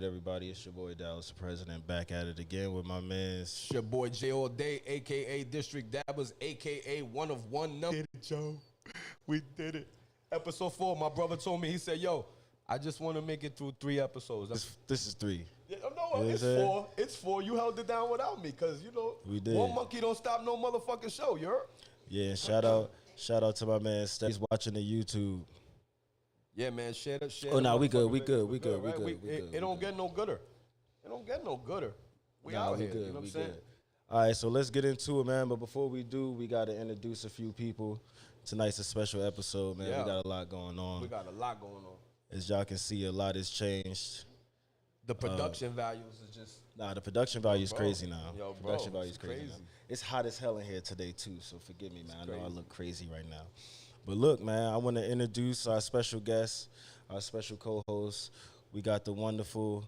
good, everybody? It's your boy Dallas, the President, back at it again with my man. It's your boy J All Day, a.k.a. District Dabbers, a.k.a. one of one number. We did it, Joe. We did it. Episode 4, my brother told me, he said, yo, I just want to make it through 3 episodes. This is 3. Yeah, no, it's 4. It's 4. You held it down without me because, you know, we did. One monkey don't stop no motherfucking show, you heard? Yeah, shout out to my man Steph. He's watching the YouTube. Yeah, man, share that shit. Oh, no, we good. It don't get no gooder. It don't get no gooder. We out here, you know what I'm saying? All right, so let's get into it, man. But before we do, we got to introduce a few people. Tonight's a special episode, man. Yeah. We got a lot going on. We got a lot going on. As y'all can see, a lot has changed. The production values is just... Nah, the production value is crazy now. Yo, bro, production value is crazy now. It's hot as hell in here today, too, so forgive me, man. I know I look crazy right now. But look, man, I want to introduce our special guest, our special co-host. We got the wonderful,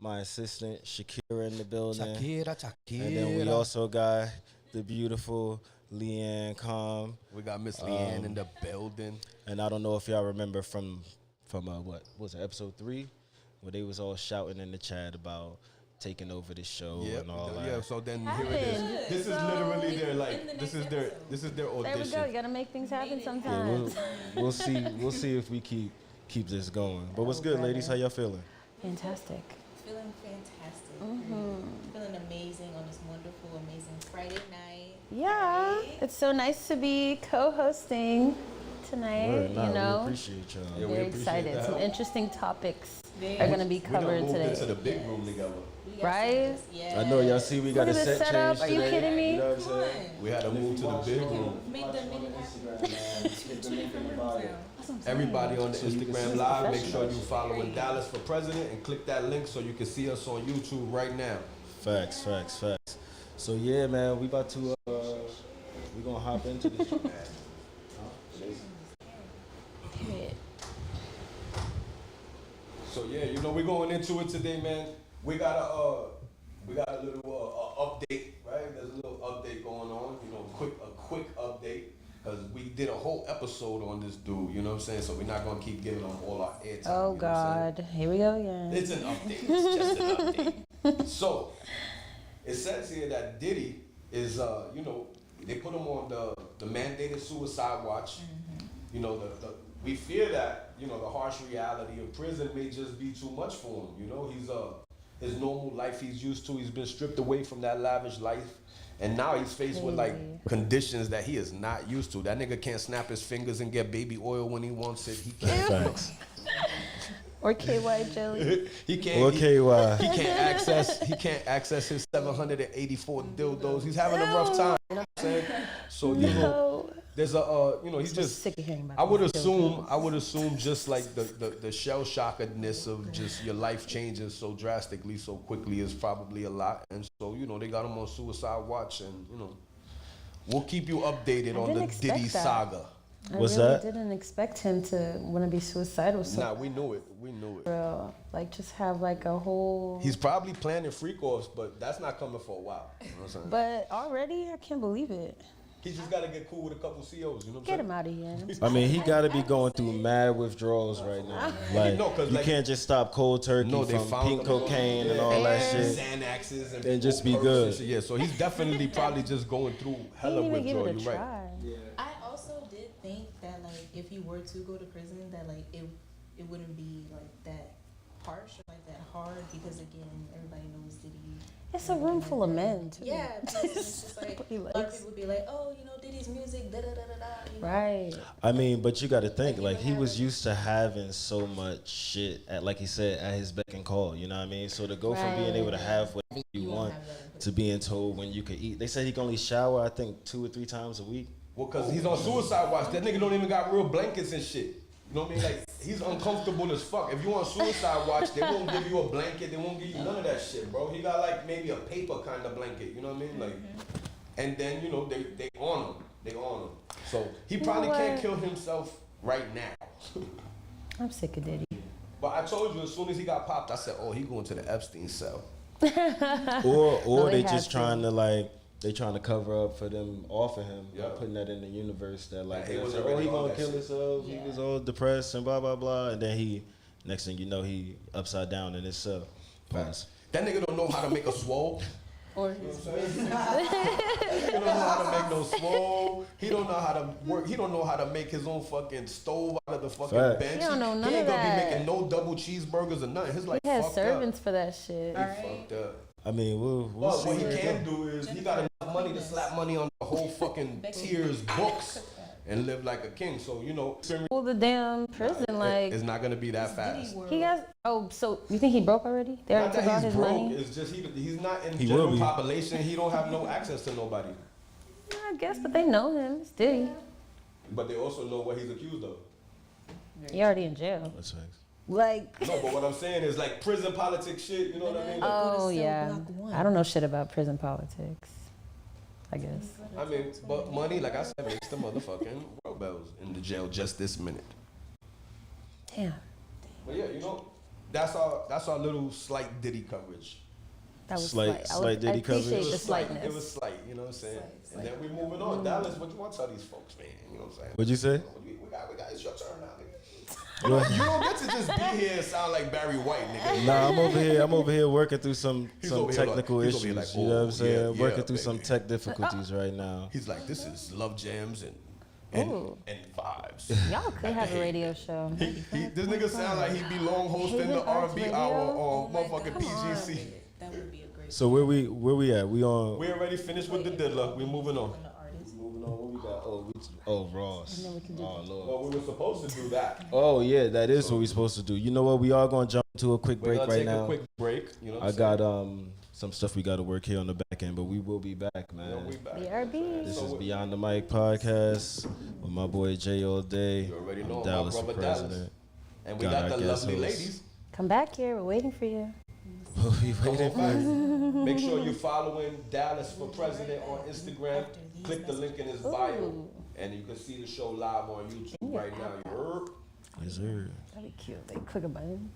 my assistant, Shakira in the building. Shakira. And then we also got the beautiful LEANE. We got Miss LEANE in the building. And I don't know if y'all remember from what was it, episode 3, where they was all shouting in the chat about taking over the show and all that. Yeah, so then here it is. This is literally their this is their audition. There we go. You gotta make things happen sometimes. Yeah, we'll see if we keep this going. But what's good, ladies? How y'all feeling? Fantastic. Feeling fantastic. Feeling amazing on this wonderful, amazing Friday night. Yeah, right? It's so nice to be co-hosting tonight. We know, appreciate y'all. Yeah, very excited. Some interesting topics are gonna be covered today. We into the big room together. Right? Yeah. I know y'all see we got a set setup. change Are you today. kidding me? You know what I'm saying? We had to move to the big room. Make the Everybody on the Instagram Live, make sure you following Dallas for President and click that link so you can see us on YouTube right now. Facts. So yeah, man, we about to we gonna hop into this. So yeah, you know we're going into it today, man. We got a little update, right? There's a little update going on. You know, a quick update because we did a whole episode on this dude. You know what I'm saying? So we're not gonna keep giving him all our airtime. Oh God, here we go again. It's an update. It's just an update. So it says here that Diddy is, you know, they put him on the mandated suicide watch. You know, we fear that, you know, the harsh reality of prison may just be too much for him. You know, he's his normal life he's used to. He's been stripped away from that lavish life, and now he's faced with like conditions that he is not used to. That nigga can't snap his fingers and get baby oil when he wants it. He can't. Facts. Or KY jelly. He can't. He can't access his 784 dildos. He's having a rough time. You know what I'm saying? So you know, there's a you know, he's just sick of hearing about I would assume just like the shell shockedness of just your life changing so drastically so quickly is probably a lot. And so, you know, they got him on suicide watch, and you know, we'll keep you updated on the Diddy saga. What's I really that? didn't expect him to want to be suicidal. So Nah, we knew it. real. Like, just have like a whole. He's probably planning freak offs, but that's not coming for a while. You know what I'm saying? But already, I can't believe it. He just got to get cool with a couple COs, you know what I'm Get saying? him out of here. I mean, he got to be going through mad withdrawals right now. Like, No, 'cause, you like, can't just stop cold turkey they from found pink him. cocaine and all that shit. Xanaxes And just be perks good. and shit. Yeah, so he's definitely probably just going through He hella didn't even give withdrawal. it a You're try. right. I also did think that like if he were to go to prison, that like it wouldn't be like that harsh or like that hard because again everybody knows Diddy. It's a room full of men, too. Yeah, because it's just like What he a lot of likes. people would be like, oh, you know, Diddy's music, da da da da da. You know? Right. I mean, but you got to think, like, he was used to having so much shit, at, like he said, at his beck and call, you know what I mean? So to go from being able to have whatever you want to being told when you could eat. They said he can only shower, I think, 2 or 3 times a week. Well, because he's on suicide watch. That nigga don't even got real blankets and shit. You know what I mean? Like, he's uncomfortable as fuck. If you on suicide watch, they won't give you a blanket. They won't give you none of that shit, bro. He got, like, maybe a paper kind of blanket. You know what I mean? Like, and then, you know, they on him. They on him. So he probably can't kill himself right now. I'm sick of Diddy. But I told you, as soon as he got popped, I said, oh, he going to the Epstein cell. Or they they just had trying to, like, they trying to cover up for them off of him, Yeah. putting that in the universe that like, Yeah, he was oh, already he on gonna that kill shit. himself. Yeah. He was all depressed and blah blah blah, and then he, next thing you know, he upside down in his cell. Facts. That nigga don't know how to make a swole. Or He don't know how to make no swole. He don't know how to work. He don't know how to make his own fucking stove out of the fucking Facts. bench. He don't know none He ain't of gonna that. be making no double cheeseburgers or nothing. His like He has fucked servants up. for that shit. He fucked up. I mean, we'll Well, see. what he where it can go. do is he got enough money to slap money on the whole fucking tiers books and live like a king. So you know, Pull the damn prison, like it's not gonna be that fast. he has. Oh, so you think he broke already? They Not already took all that his he's broke. money. It's just he's not in He will general be. population. He don't have no access to nobody. I guess, but they know him. It's Diddy. But they also know what he's accused of. He already in jail. That's facts. Like. No, but what I'm saying is like prison politics shit. You know what I mean? Like, Oh Go to cell yeah. block 1. I don't know shit about prison politics. I guess. I mean, but money, like I said, makes the motherfucking world bells in the jail just this minute. Damn. But yeah, you know, that's our little slight Diddy coverage. That was Slight slight. Diddy I appreciate coverage. the slight. slightness. It was slight, you know what I'm saying? And then we moving on. Dallas, what you want to tell these folks, man? You know what I'm saying? What'd you say? We got, it's your turn now, nigga. You don't get to just be here and sound like Barry White, nigga. Nah, I'm over here working through some over here like- technical he's issues. over here like, you know what oh, I'm saying? yeah, Working through some baby. tech difficulties right now. He's like, this is love jams and Ooh. vibes. Y'all could have a radio show. This nigga sound like he belong hosting the Haven Arts R&B Radio? hour Oh on my motherfucking God. PGC. That would be a great So where we at? We on. We already finished with the diddler. We moving on. the artist. Moving on. What we got? Ross. Oh Lord. Well, we were supposed to do that. Oh yeah, that is what we're supposed to do. You know what? We are gonna jump into a quick We're break gonna right take now. a quick break. You know what I I'm got saying? some stuff we got to work here on the back end, but we will be back, man. You know, we back. BRB. This So is we- Beyond the Mic podcast with my boy Jay all day. You already know, my Dallas for brother Dallas. president. And we God, got I the guess lovely host. ladies. Come back here. We're waiting for you. We'll be waiting for you. Make sure you're following Dallas for President on Instagram. Click the link in his bio, Ooh. and you can see the show live on YouTube right now. You heard? Yes, sir. That'd be cute. They click a button.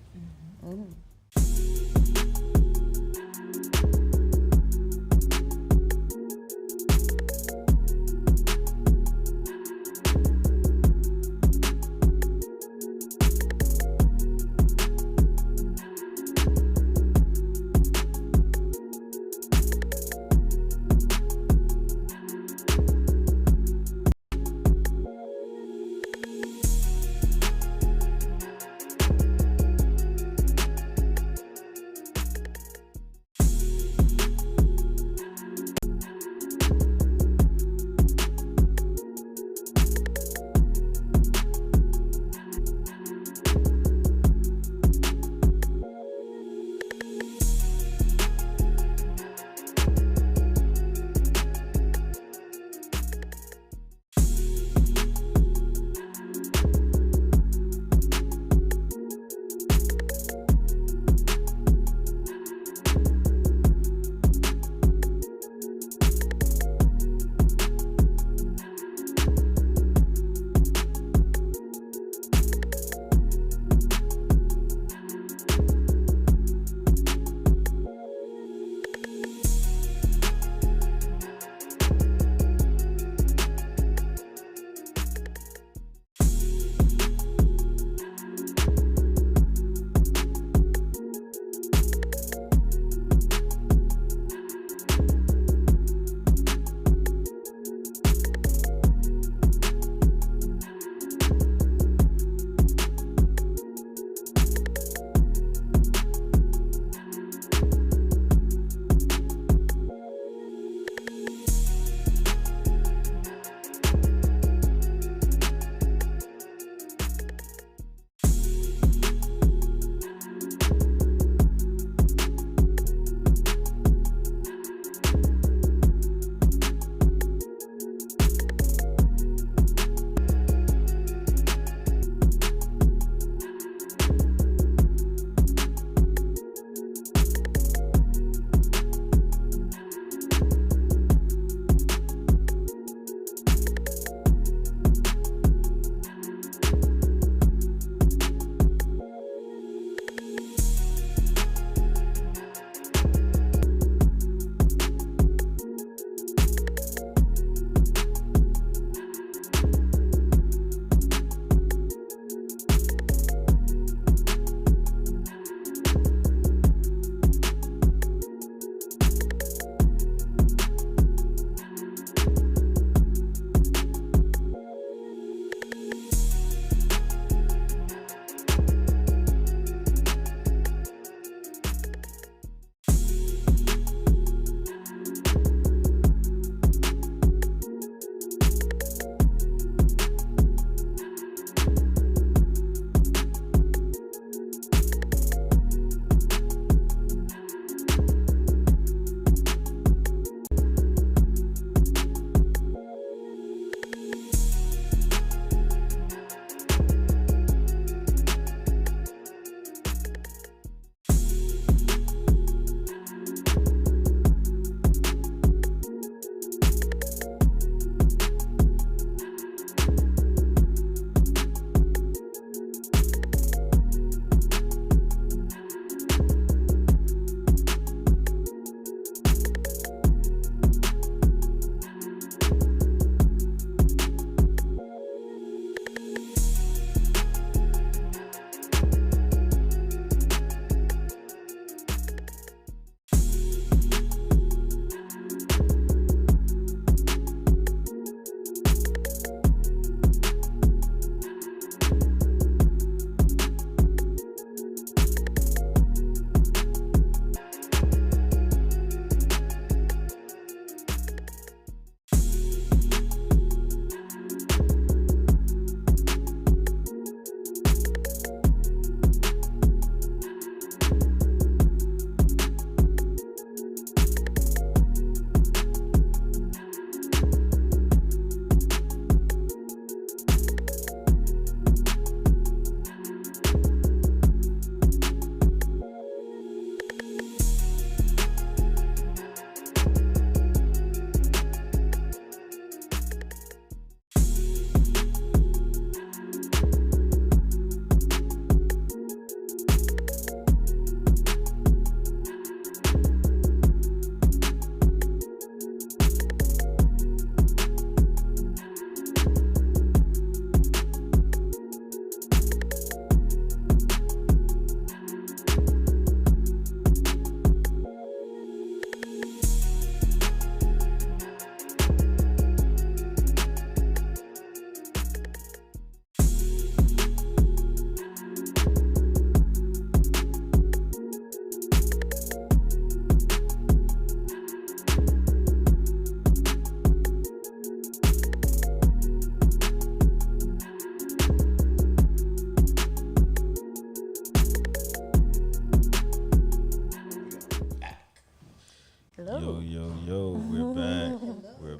Hello. Yo, we're back. We're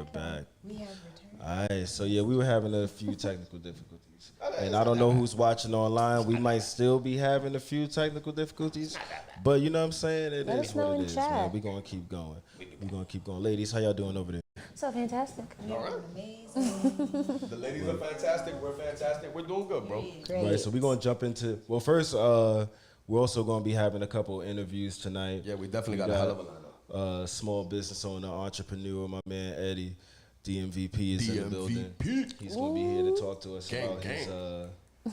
back. We have returned. All right, so yeah, we were having a few technical difficulties. And I don't know who's watching online. We might still be having a few technical difficulties. But you know what I'm saying? It Let is us know what in it is, chat. man. We're going to keep going. We're going to keep going. Ladies, how y'all doing over there? So fantastic. All right. Amazing. The ladies are fantastic. We're fantastic. We're doing good, bro. Great. Right, so we're going to jump into, well, first, we're also going to be having a couple interviews tonight. Yeah, we definitely got a hell of a lineup. Small business owner, entrepreneur, my man Eddie, DMVP is in the building. He's going to be here to talk to us about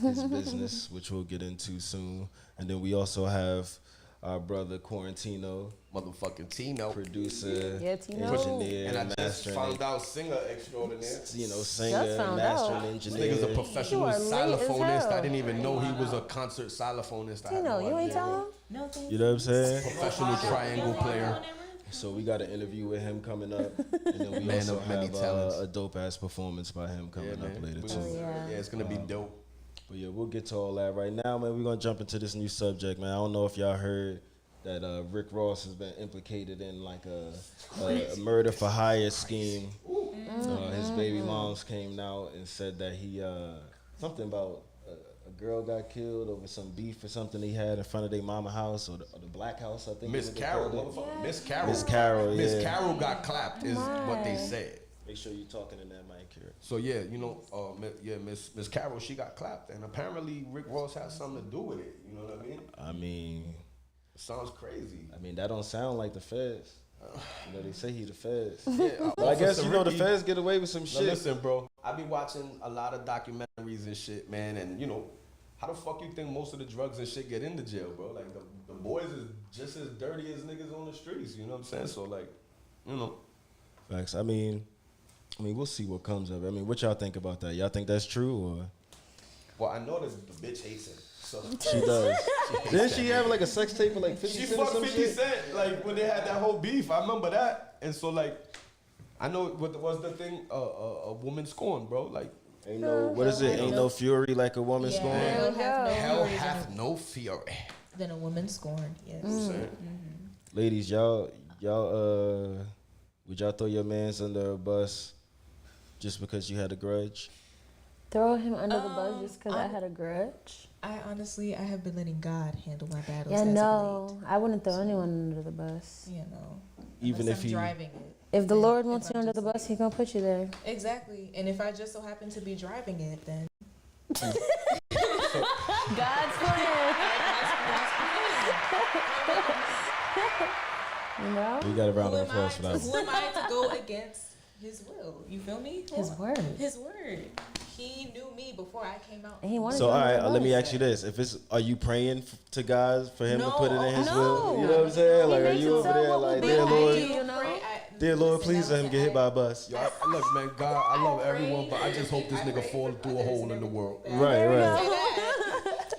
his business, which we'll get into soon. And then we also have our brother Quarantino, Motherfucking Tino. producer, Yeah, Tino. engineer, And I just mastering, found out singer extraordinaire. you know, Just singer, found mastering out. This engineer. nigga's a professional You are late as xylophonist. I hell. didn't even know he was a concert xylophonist. I had Tino, no you ain't idea. tell him? No thank You know what I'm saying? Professional triangle player. So we got an interview with him coming up, and then we Man also of many have talents. a dope ass performance by him coming up later too. yeah. Yeah, it's gonna be dope. But yeah, we'll get to all that right now, man. We're gonna jump into this new subject, man. I don't know if y'all heard that Rick Ross has been implicated in like a murder for hire scheme. His baby moms came out and said that he something about a girl got killed over some beef or something he had in front of their mama house or the black house, I think. Miss Carol, motherfucker. Miss Carol. Miss Carol, yeah. Miss Carol got clapped, is what they said. Make sure you're talking in that mic here. So yeah, you know, Miss Carol, she got clapped, and apparently Rick Ross has something to do with it. You know what I mean? Sounds crazy. I mean that don't sound like the feds. You know they say he the feds. Yeah, But I guess Officer you know the Ricky- feds get away with some Now shit. listen, bro. I be watching a lot of documentaries and shit, man, and you know, how the fuck you think most of the drugs and shit get into jail, bro? Like the boys is just as dirty as niggas on the streets. You know what I'm saying? So like, you know. Facts. I mean, we'll see what comes of it. I mean, what y'all think about that? Y'all think that's true or? Well, I know that the bitch hates him. So She does. Didn't she have like a sex tape with like 50 she Cent or fucked some 50 shit? Cent like when they had that whole beef. I remember that. And so like, I know what was the thing. A woman scorned, bro. Like Ain't no, what is it? Ain't no fury like a woman scorned. hell hath no fury. Than a woman scorned. Yes. Ladies, y'all, would y'all throw your mans under a bus just because you had a grudge? Throw him under the bus just because I had a grudge? I honestly, I have been letting God handle my battles. Yeah, as of no. I wouldn't throw anyone under the bus. late. You know. Even Unless if I'm he- driving it. If the Then Lord if wants you I'm under the just bus, He's going to put you there. Exactly. And if I just so happen to be driving it, then God's plan. You know? You got a round who of am I applause for that who one. am I to go against His will? You feel me? His word. His word. He knew me before I came out. And He wanted So you all under right, the let me bus. ask you this: are you praying to God for Him to No, put it in His no. will? You know what I'm saying? Like, are makes you it over so there what will like, be dear will Lord, be, you know? dear Lord, please let him get hit by a bus? Look, man, God, I love everyone, but I just hope this nigga fall through a hole in the world. Right.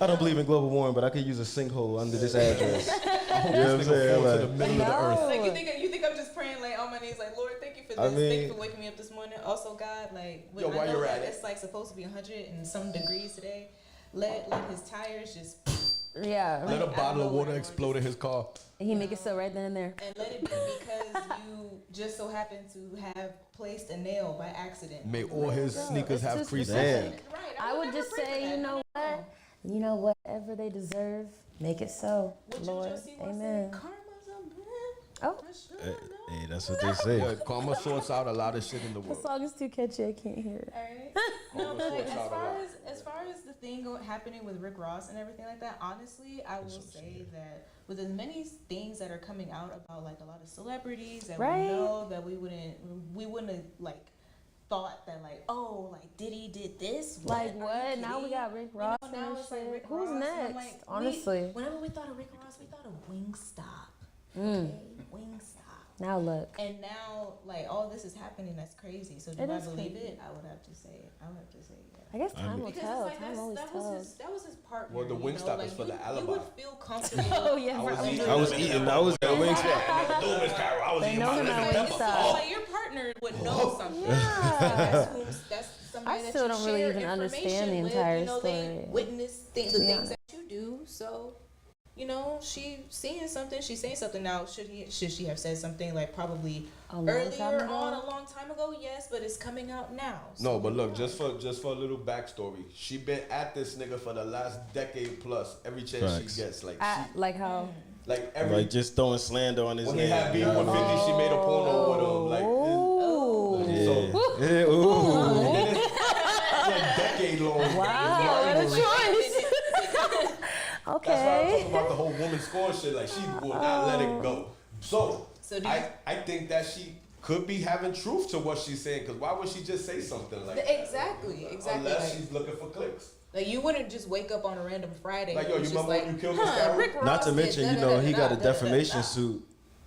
I don't believe in global warming, but I could use a sinkhole under this address. I hope You know what I'm this nigga saying? fall to Like- the middle of the earth. Like you think I'm just praying like on my knees, like Lord, thank you for this. I mean- Thank you for waking me up this morning. Also, God, like Yo, I while know you're that at it. it's like supposed to be 100 and some degrees today. Let like his tires just Yeah. Let a I bottle know of what water I explode in his car. And He make it so right then and there. and let it be because you just so happen to have placed a nail by accident. May all his sneakers it's have just creases. Damn. Right. I would never just pray for say, that. you know what? You know, whatever they deserve, make it so. What Lord, you just see once amen. said, karma's a bitch. Oh, I should Hey, that's what they say. Yeah, karma sorts out a lot of shit in the the world. song is too catchy. I can't hear it. Alright. No, Karma but like, sorts out a lot. as far as the thing happening with Rick Ross and everything like that, honestly, I will say that with as many things that are coming out about like a lot of celebrities that Right. we know that we wouldn't have like thought that like, oh, like Diddy did this. Like Are you what? Now we kidding? got Rick You Ross know, and now it's like shit. Rick Who's Ross, and I'm next? like, Honestly. whenever we thought of Rick Ross, we thought of Wingstop. Mm. Okay, Wingstop. Now look. And now, like, all this is happening. That's crazy. So, do It I is believe crazy. it? I would have to say it. I would have to say yeah. I guess time will Because tell. it's like Time always tells. that was his partner. Well, the you know, Wingstop like, is for the You alibi. would feel comfortable. Oh yeah, I was right. eating- I was at Wingstop. They know him at It's Wingstop. like your partner would know something. Yeah. That's somebody I that still you don't really share even understand information the with, entire you know, story. They witness the be things honest. that you do. So you know, she seeing something, she's saying something. Now, should she have said something like probably earlier on, a long time ago? Yes, but it's coming out now. So no, but look, just for a little backstory, she been at this nigga for the last decade plus. Every chance she gets, like like how. Like every like just throwing slander on his name. When he had beef with 50, she made a porno with him. Like, yeah. Ooh. It's a decade long. Wow, what a choice. Okay. That's why I'm talking about the whole woman scorn shit. Like, she will not let it go. So I think that she could be having truth to what she's saying. Because why would she just say something like that? Exactly. Unless she's looking for clicks. Like, you wouldn't just wake up on a random Friday. Like, yo, you remember when you killed this guy? Not to mention, you know, he got a defamation suit.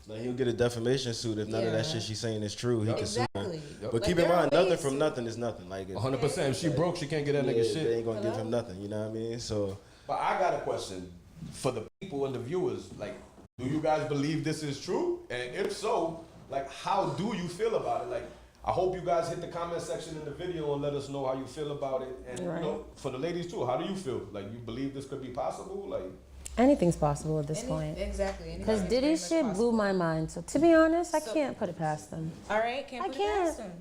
Like, he'll get a defamation suit if none of that shit she's saying is true. He can sue him. But keep in mind, nothing from nothing is nothing. Like 100%. If she broke, she can't get that nigga shit. They ain't gonna give him nothing. You know what I mean? So. But I got a question for the people and the viewers. Like, do you guys believe this is true? And if so, like, how do you feel about it? Like, I hope you guys hit the comment section in the video and let us know how you feel about it. And you know, for the ladies too, how do you feel? Like, you believe this could be possible? Like, anything's possible at this point. Exactly. Because Diddy's shit blew my mind. So to be honest, I can't put it past them. All right, can't put it past them.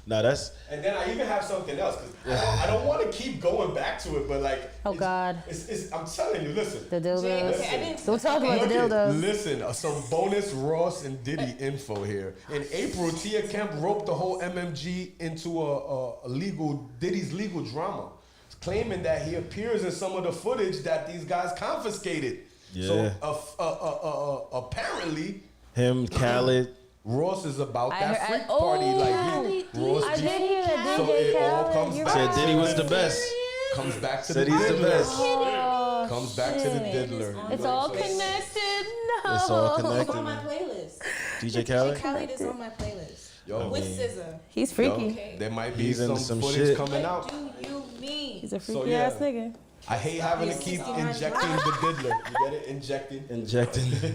No, that's. And then I even have something else because I don't want to keep going back to it, but like. Oh God. I'm telling you, listen. The dildos. Okay, don't talk about the dildos. Listen, some bonus Ross and Diddy info here. In April, Tia Kemp roped the whole MMG into a Diddy's legal drama, claiming that he appears in some of the footage that these guys confiscated. Yeah. So apparently, him, Khaled. Ross is about that freak party. Like Ross. I did hear that So DJ it all Khaled. comes back. Said Diddy was the best. Comes back to Said the he's the diddler. best. Comes back to the diddler. It's all connected. No. It's all It's connected. on my playlist. DJ Khaled. Khaled is on my playlist. Yo, with SZA. He's freaky. Okay. there might be He's into some some footage shit. coming out. What do you mean? He's a freaky ass nigga. I hate having to keep injecting the diddler. You get it? Injecting.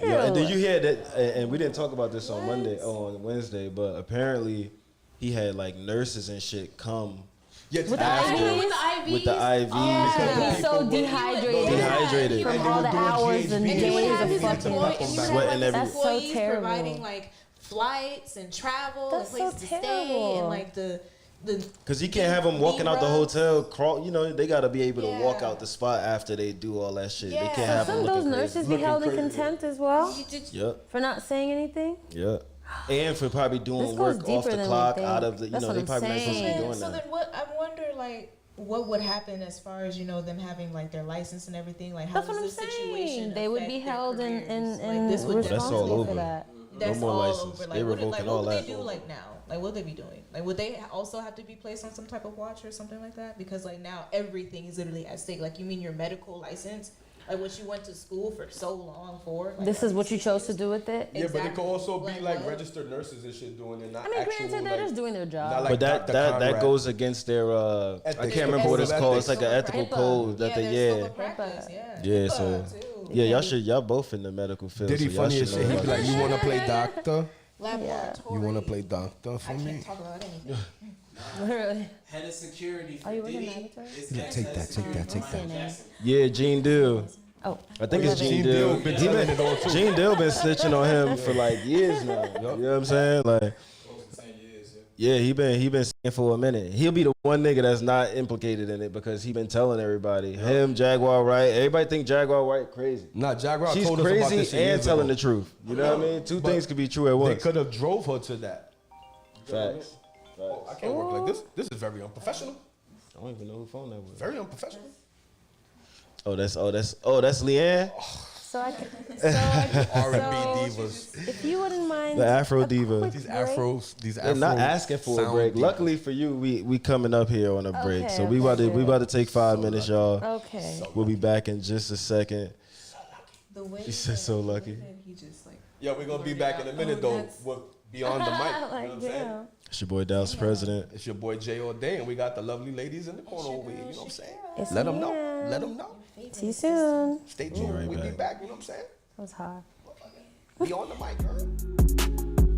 Yeah, and did you hear that? And we didn't talk about this on Wednesday, but apparently he had like nurses and shit come. Yeah, With the IVs? With the IVs. Yeah, he's so dehydrated. From all the hours and days of fucking sweating every. That's so terrible. Providing like flights and travel That's and places so to stay terrible. and like the Because you can't have them walking out the hotel, crawl. You know, they got to be able to walk out the spot after they do all that shit. They can't have them Some of those looking nurses crazy. be held in contempt as well. Yep. For not saying anything. Yep. And for probably doing This goes work off deeper the than clock, we out think. of the, you That's know, what they I'm probably not supposed to be saying. doing so that. then what I wonder like what would happen as far as, you know, them having like their license and everything, like how That's does what I'm this situation saying. They would be affect their held in careers? in Like, this would That's all responsible over. for that. That's No more all license. over. Like, They what, revoking like, all what would that. they do like now? Like, what would they be doing? Like, would they also have to be placed on some type of watch or something like that? Because like now everything is literally at stake. Like, you mean your medical license, like what you went to school for so long for? Like, This is what you chose to do with it. Yeah, but it could also be Like like what? registered nurses and shit doing it, not I mean, actual. granted, they're just doing their job. not like But that Dr. Conrad. that goes against their I Ethics. can't remember what it's called. It's like an HIPAA. ethical code that there's they scope of practice, yeah. Yeah, so too. yeah, y'all both in the medical field. Diddy so y'all funny should as know shit. He about be like, that you shit. want to play doctor? Laboratory. You want to play doctor I for me? can't talk about anything. Literally. Head of security for Are you working Diddy. mandatory? Is Yeah, take ex-head that, of take security that, take for Michael that. Jackson. Yeah, Gene Dill. Oh, I think it's Gene Gene Dill. Dill been He telling it all too. Gene Dill been snitching on him for like years now. You know what I'm saying? Like, Close to 10 years, yeah. yeah, he been saying for a minute. He'll be the one nigga that's not implicated in it because he been telling everybody. Him, Jaguar Wright. Everybody think Jaguar Wright crazy. Nah, Jaguar She's told us about crazy this shit and years telling ago. the truth. You know what I mean? Two But things could be true at They once. could have drove her to that. Facts. Oh, I can't work like this. This is very unprofessional. I don't even know who phone that was. Very unprofessional. That's Leanne, so I can. R&B divas. If you wouldn't mind, the Afro a diva. quick These break. afros, these They're afro. not asking for a sound break. divas. Luckily for you, we coming up here on a break. Okay, So we okay, about to take 5 minutes, y'all. Okay. We'll be back in just a second. The way She said so lucky. he just like Yeah, we're gonna be back in a minute though. We're beyond the mic. You know what I'm saying? Damn. It's your boy Dallas President. It's your boy Jay O'Day, and we got the lovely ladies in the corner over here. You know what I'm saying? It's Let them know. Leanne. Let them know. See you soon. Stay tuned. right We'll be back. back. You know what I'm saying? That was hot. Be on the mic, girl.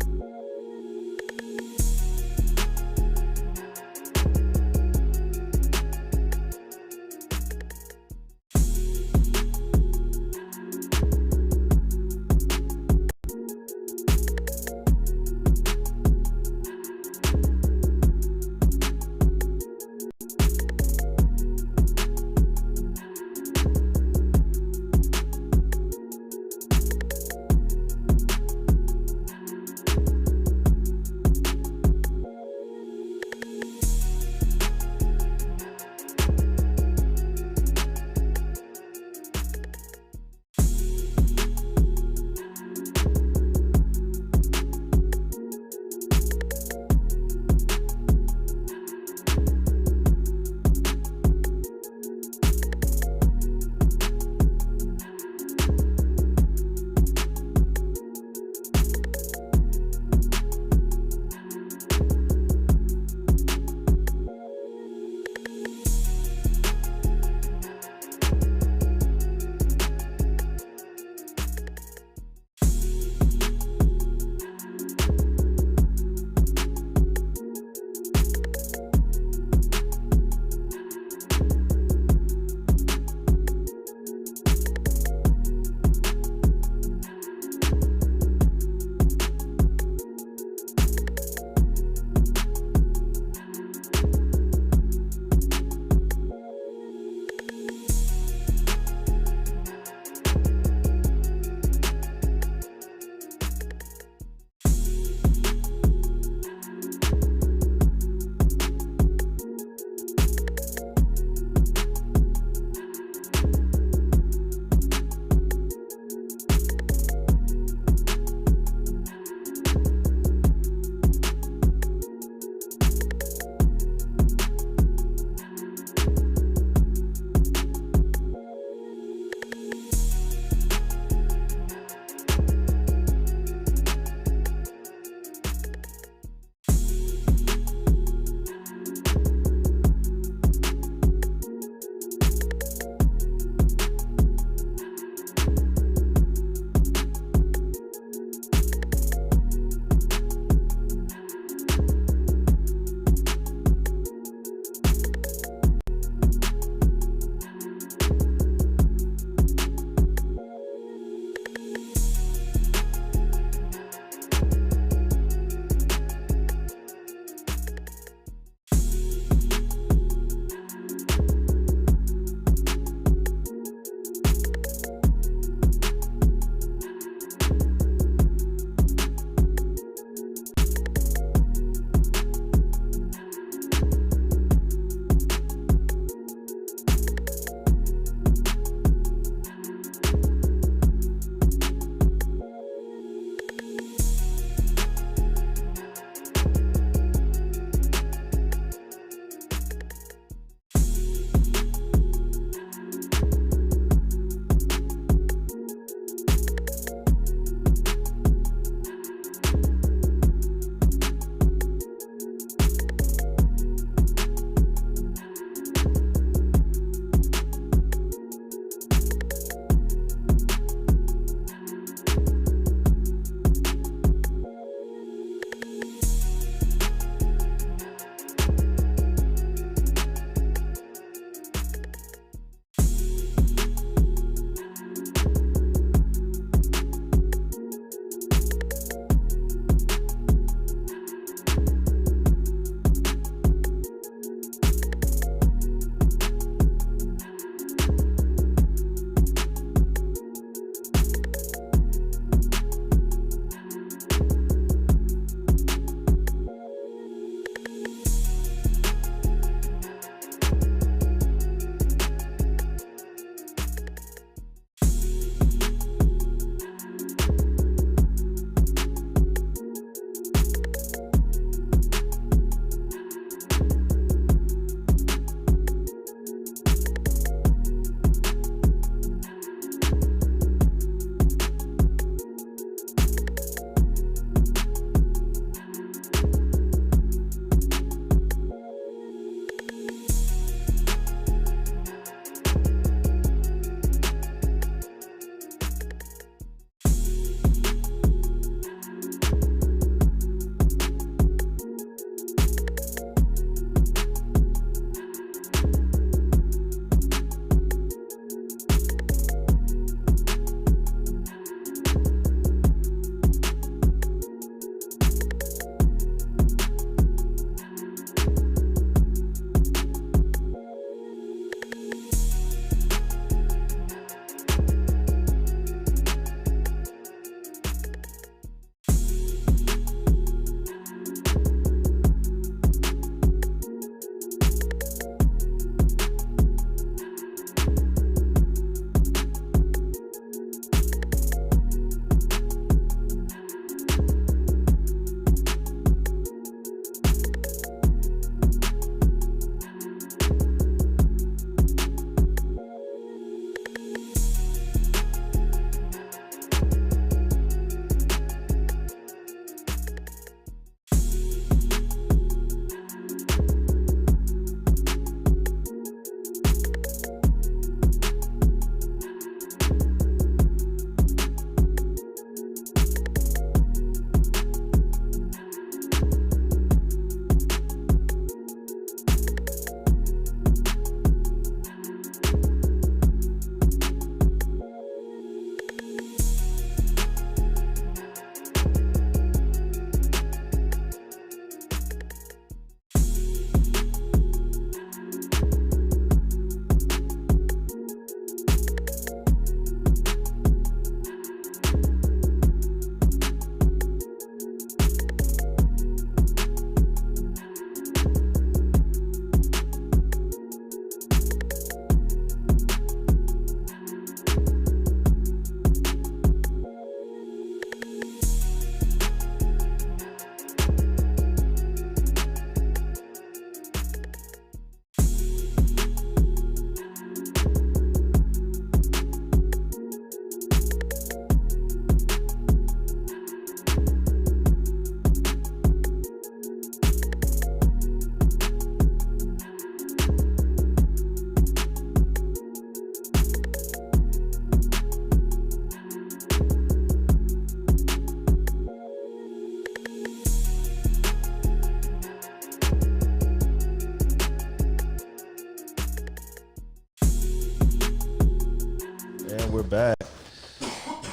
back.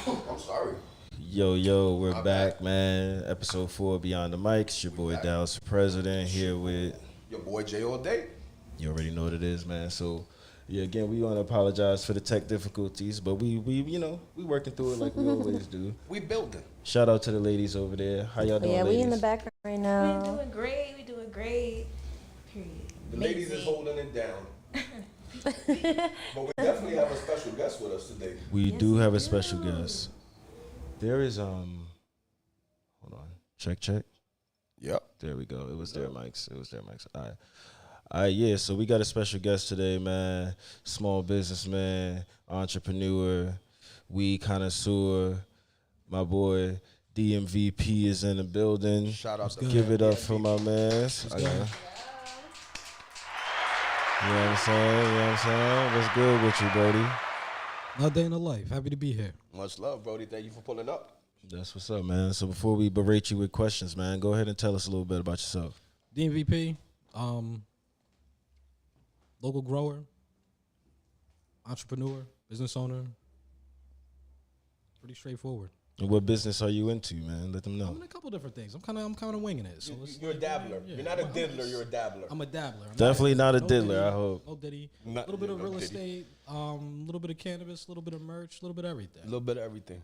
I'm sorry. Yo, we're I'm back, man. Episode 4, Beyond the Mics. Your boy Dallas the President here with Your boy Jay all day. you already know what it is, man. So yeah, again, we want to apologize for the tech difficulties, but we working through it like we always do. We building. Shout out to the ladies over there. How y'all doing, Yeah, we ladies? in the background right We're now. doing great. We're doing great. Period. The ladies is holding it down. But we definitely have a special guest with us today. We do have a special guest. There is hold on. Check. Yep. There we go. It was their mics. All right, yeah, so we got a special guest today, man. Small businessman, entrepreneur, weed connoisseur. My boy DMVP is in the building. Shout out to Give it up for my man. You know what I'm saying? What's good with you, Brody? Another day in the life. Happy to be here. Much love, Brody. Thank you for pulling up. That's what's up, man. So before we berate you with questions, man, go ahead and tell us a little bit about yourself. DMVP, local grower, entrepreneur, business owner. Pretty straightforward. And what business are you into, man? Let them know. I'm in a couple different things. I'm kind of winging it. So You're a dabbler. yeah. You're not a diddler. You're a dabbler. I'm a dabbler. I'm Definitely not a no diddler, diddy, I hope. No diddy. A Not- little bit of no real diddy. estate, a little bit of cannabis, a little bit of merch, a little bit of everything. A little bit of everything.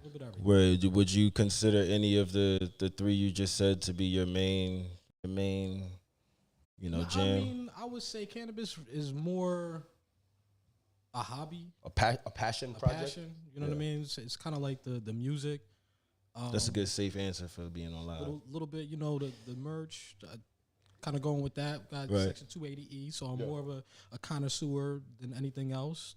Would you consider any of the three you just said to be your main, No, jam? I mean, I would say cannabis is more a hobby, A passion a project. passion. You know what I mean? It's kind of like the music. That's a good safe answer for being on live. Little bit, the merch, kind of going with that. Got Right. Section 280E, so I'm more of a connoisseur than anything else.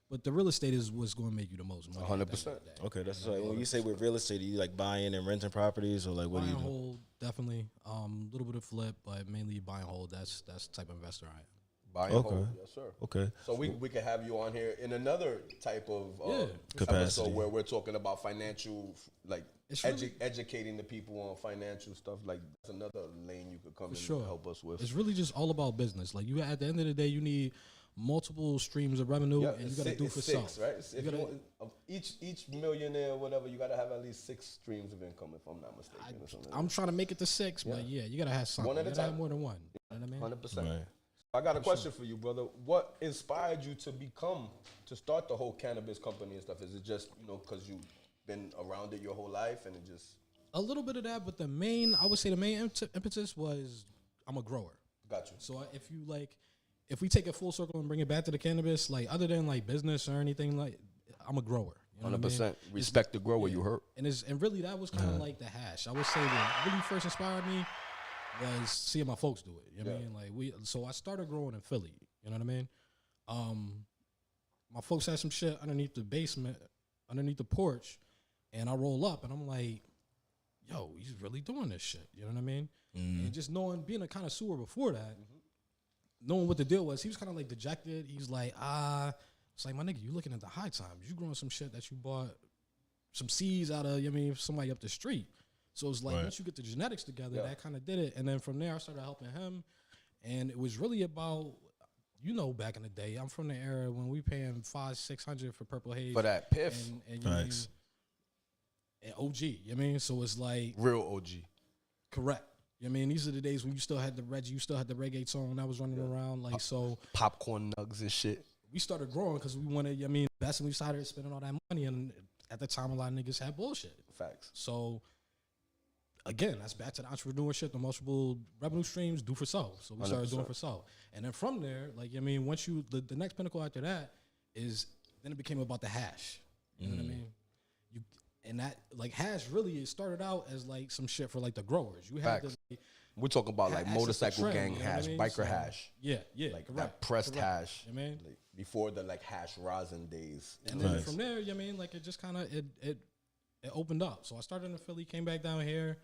But the real estate is what's going to make you the most money. 100%. Okay, that's right. When you say with real estate, are you like buying and renting properties, or like what Buy do you and do? hold, definitely. A little bit of flip, but mainly buy and hold. That's the type of investor I am. Buy and Okay. hold. Yes, sir. Okay. So we can have you on here in another type of Capacity. episode where we're talking about financial, like It's really- educating the people on financial stuff. Like that's another lane you could come and Sure. help us with. It's really just all about business. Like at the end of the day, you need multiple streams of revenue, and you got to do for self. six, right? If You you gotta- want, of each millionaire or whatever, you got to have at least 6 streams of income, if I'm not mistaken. or something. I'm trying to make it to 6, but yeah, you got to have something. One at a You gotta have time. more than one. You know what I mean? 100%. Right. I got a question for you, brother. What inspired you to start the whole cannabis company and stuff? Is it just, because you've been around it your whole life and it just A little bit of that, but I would say the main impetus was I'm a grower. got you? So if we take it full circle and bring it back to the cannabis, like other than like business or anything, like I'm a grower. You know what I mean? Respect the grower, you heard. And really that was kind of like the hash. I would say what really first inspired me was seeing my folks do it. You know what I mean? So I started growing in Philly. You know what I mean? My folks had some shit underneath the basement, underneath the porch, and I roll up and I'm like, yo, he's really doing this shit. You know what I mean? And just being a connoisseur before that, knowing what the deal was, he was kind of like dejected. He's like, it's like, my nigga, you looking at the high times. You growing some shit that you bought some seeds out of, somebody up the street. So it's like, once you get the genetics together, that kind of did it. And then from there, I started helping him. And it was really about, back in the day, I'm from the era when we paying $500-$600 for Purple Haze. For that piff. And you mean, and OG, so it's like. Real OG. Correct. These are the days when you still had the Reggie, you still had the reggae song that was running around. Like, so. Popcorn nugs and shit. We started growing because we wanted, best and we started spending all that money. And at the time, a lot of niggas had bullshit. Facts. So, again, that's back to the entrepreneurship, the multiple revenue streams, do for self. So we started 100%. doing for self. And then from there, once the next pinnacle after that is, then it became about the hash. You know what I mean? And that, hash really, it started out as, some shit for, the growers. You had Facts. to, We're talking about, hash is the motorcycle trend, gang you know what I hash, mean? biker So, hash. Yeah, That correct. pressed hash. You know what I mean? Before the, hash rosin days. And then from there, it just kind of, it opened up. So I started in Philly, came back down here.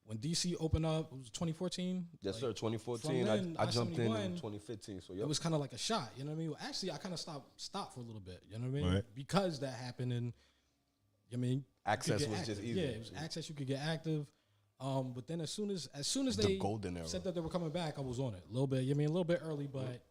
When DC opened up, it was 2014. Yes, sir. 2014. from then, I jumped in I-71, 2015. So, It was kind of like a shot, you know what I mean? Well, actually, I kind of stopped for a little bit, you know what I mean? Right. Because that happened, and Access you could was get just active. easier. Yeah, it was access. You could get active. But then as soon as The they golden era. said that they were coming back, I was on it a little bit. A little bit early, but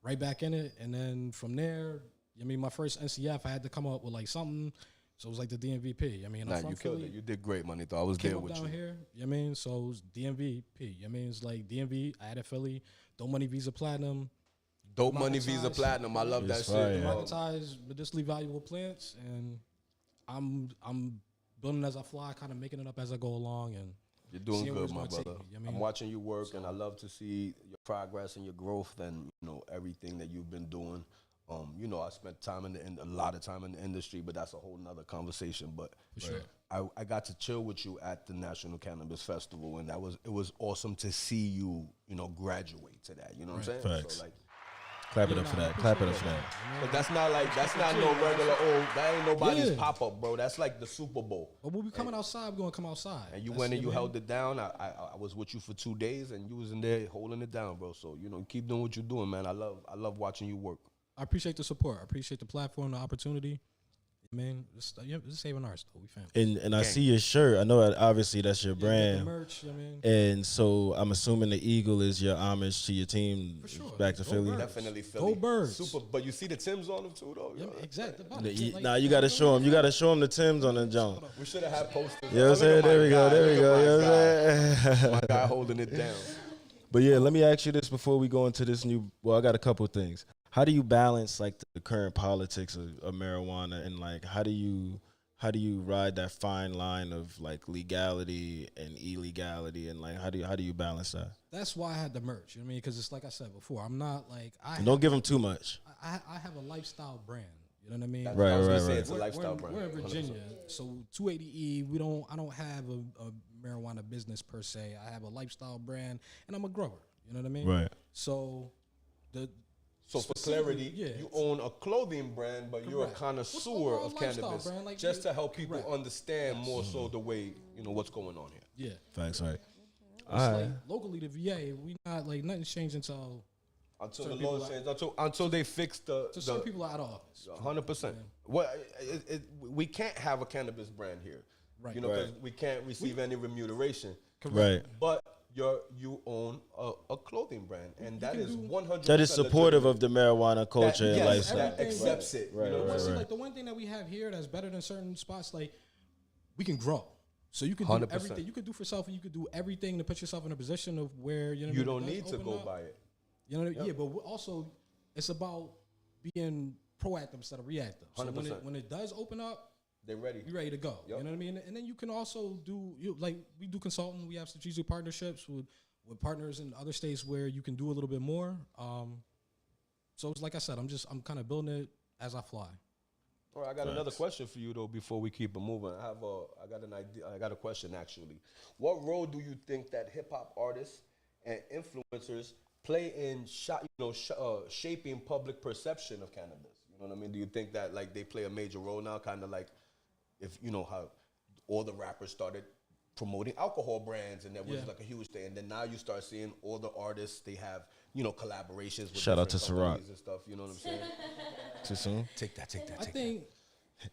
right back in it. And then from there, I mean, my first NCF, I had to come up with like something. So it was like the DMVP. I mean, Nah, I'm from you killed Philly. it. You did great, Manito. I was Came there up with down you. here. I mean, so it was DMVP. I mean, it's like DMV. I had a Philly. Dope Money Visa Platinum. Dope Money Visa Democratized- Platinum. I love that It's shit. fire. Democratized medicinally valuable plants, and I'm building as I fly, kind of making it up as I go along, and You're doing seeing where good, it's my gonna take brother. me, you know what I I'm mean? watching you work, and I love to see your progress and your growth, and everything that you've been doing. I spent time a lot of time in the industry, but that's a whole nother conversation. But sure. I got to chill with you at the National Cannabis Festival, and it was awesome to see you, graduate to that. You know what I'm saying? Facts. So like, Clap it up for that. Clap it up for that. but that's not no regular that ain't nobody's Yeah. pop up, bro. That's like the Super Bowl. But when we coming outside, we're gonna come outside. And you That's went and it, you man. held it down. I was with you for 2 days, and you was in there holding it down, bro. So keep doing what you're doing, man. I love watching you work. I appreciate the support. I appreciate the platform, the opportunity. Man, it's saving ours though. We family. And I see your shirt. I know that obviously that's your The brand. merch, I mean. And so I'm assuming the eagle is your homage to your team For sure. back to Go Philly. Birds. Definitely Philly. Go Birds. Super, but you see the Timbs on them too, though. Yeah, yo. exactly. Nah, you gotta show him. You gotta show him the Timbs on the jump. We should have had posters. You know what I'm saying? There we go. There we go. You know what I'm saying? My guy holding it down. But yeah, let me ask you this before we go into this new. Well, I got a couple of things. How do you balance like the current politics of marijuana, and like how do you ride that fine line of like legality and illegality, and like how do you balance that? That's why I had the merch. You know what I mean? Because it's like I said before, I'm not like And don't give them too much. I have a lifestyle brand. You know what I mean? Right, I was gonna right, say right. it's a lifestyle brand. We're in 100%. Virginia, so 280E. I don't have a marijuana business per se. I have a lifestyle brand, and I'm a grower. You know what I mean? Right. So So for clarity, yeah. you own a clothing brand, but you're a Correct. connoisseur Overall of lifestyle cannabis, brand, like, just to help people correct. understand more so the way what's going on here. yeah. Facts, right? It's All right. like locally, the VA, we not like nothing's changed until Until Certain the law people changes, until they fix certain people are out of office. 100%. Well, we can't have a cannabis brand here, Right. because we can't receive any remuneration. Right. But you own a clothing brand, and that can is do- 100%. That is supportive of the marijuana culture and yes, lifestyle. that accepts it. Right, you know, right, See, right. like the one thing that we have here that's better than certain spots, like we can grow. So you can do 100%. everything. You can do for yourself, and you can do everything to put yourself in a position of where you know You when it don't does need to open go up, by it. You know, yeah, but also it's about being proactive instead of reactive. So 100%. when it does open up, They're ready. you're ready to go. Yep. You know what I mean? And then you can also do we do consulting. We have strategic partnerships with partners in other states where you can do a little bit more. So it's like I said, I'm kind of building it as I fly. All right, I got another question for you though. Before we keep it moving, I got an idea. I got a question actually. What role do you think that hip hop artists and influencers play in shaping public perception of cannabis? You know what I mean? Do you think that like they play a major role now? Kind of like if how all the rappers started promoting alcohol brands, and that was Yeah. like a huge thing. And then now you start seeing all the artists, they have collaborations with Shout out different to Ciroc. companies and stuff. You know what I'm saying? Too soon? Take that. I think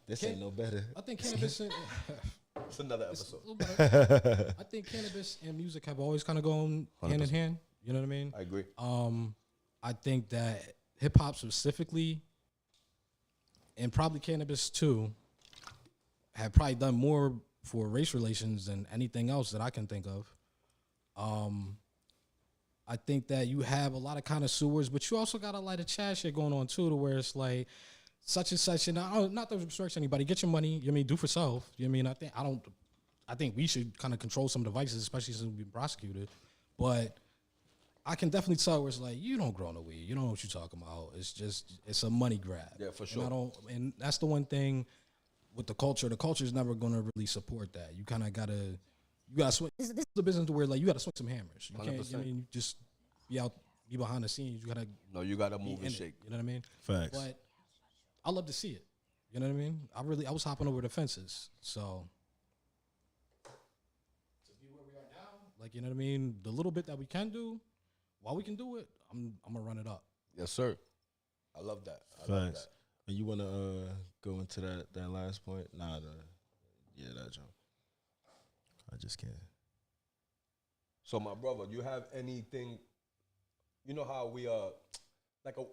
This ain't no better. cannabis and It's another episode. I think cannabis and music have always kind of gone hand in hand. You know what I mean? I agree. I think that hip hop specifically, and probably cannabis too, have probably done more for race relations than anything else that I can think of. I think that you have a lot of connoisseurs, but you also got a lot of chat shit going on too, to where it's like such and such, and not to restrict anybody. Get your money. You know what I mean? Do for self. You know what I mean? I think we should kind of control some devices, especially since we've been prosecuted. But I can definitely tell where it's like, you don't grow no weed. You don't know what you're talking about. It's a money grab. Yeah, for sure. And that's the one thing with the culture. The culture is never going to really support that. You kind of gotta swing. This is the business where like you gotta swing some hammers. You can't. 100%. I mean, just be behind the scenes. You gotta. No, you gotta be move in and it, shake. you know what I mean? Facts. But I love to see it. You know what I mean? I was hopping over the fences. So to be where we are now, like you know what I mean, the little bit that we can do, while we can do it, I'm gonna run it up. Yes, sir. I love that. I love Facts. that. And you want to go into that last point? Nah, that jump. I just can't. So, my brother, you have anything? You know how we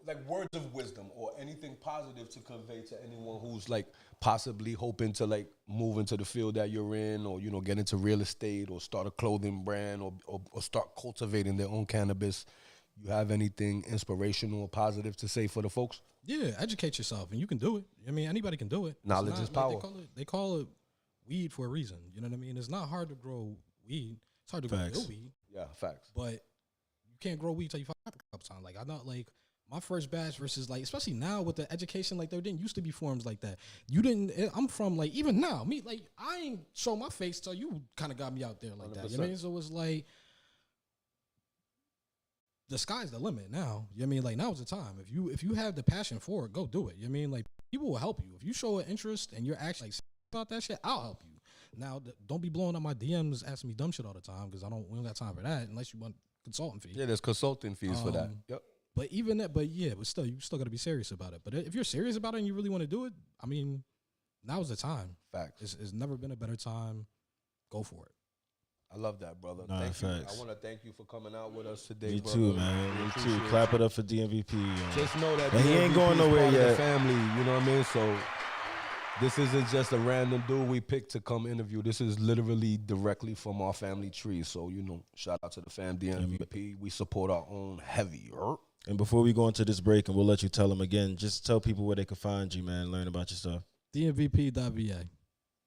like words of wisdom or anything positive to convey to anyone who's like possibly hoping to like move into the field that you're in, or get into real estate or start a clothing brand or start cultivating their own cannabis? You have anything inspirational or positive to say for the folks? Yeah, educate yourself, and you can do it. I mean, anybody can do it. Knowledge is power. They call it weed for a reason. You know what I mean? It's not hard to grow weed. It's hard to grow real weed. Yeah, facts. But you can't grow weed till you fuck a couple times. Like, I know, like, my first batch versus, like, especially now with the education, like, there didn't used to be forums like that. I'm from, like, even now, I ain't show my face till you kind of got me out there like 100%. That. You know what I mean? So it was like, the sky's the limit now. You know what I mean? Like, now's the time. If you have the passion for it, go do it. You know what I mean? Like, people will help you. If you show an interest and you're actually like, about that shit, I'll help you. Now, don't be blowing up my DMs asking me dumb shit all the time, because we don't got time for that unless you want consulting fees. Yeah, there's consulting fees for that. Yep. But even that, but still, you still got to be serious about it. But if you're serious about it and you really want to do it, I mean, now's the time. Facts. It's never been a better time. Go for it. I love that, brother. Nah, thank you. facts. I want to thank you for coming out with us today, Me brother. too, man. Me too. Clap it up for DMVP. Just know that he ain't going nowhere part of the yet. family, you know what I mean? So this isn't just a random dude we picked to come interview. This is literally directly from our family tree. So, shout out to the fam, DMVP. We support our own heavy. And before we go into this break, and we'll let you tell them again, just tell people where they can find you, man, learn about your stuff. DMVP.va.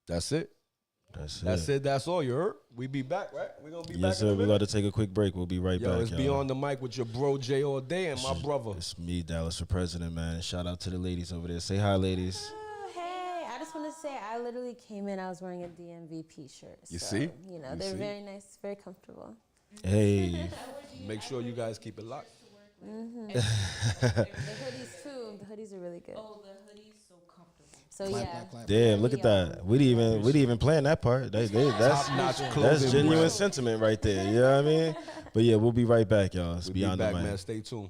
That's it. That's it. That's all. You heard? We be back, right? We gonna be back. Yes, sir. We got to take a quick break. We'll be right back. Let's be on the mic with your bro Jay all day and my brother. It's me, Dallas for president, man. Shout out to the ladies over there. Say hi, ladies. Hey, I just want to say I literally came in. I was wearing a DMVP shirt. You see? They're very nice, very comfortable. Hey. Make sure you guys keep it locked. Mm-hmm. The hoodies too. The hoodies are really good. Oh, the hoodies so comfortable. So Clap. Damn, look at that. We didn't even plan that part. That's genuine sentiment right there. You know what I mean? But yeah, we'll be right back, y'all. It's Beyond the Mic. Man. Stay tuned.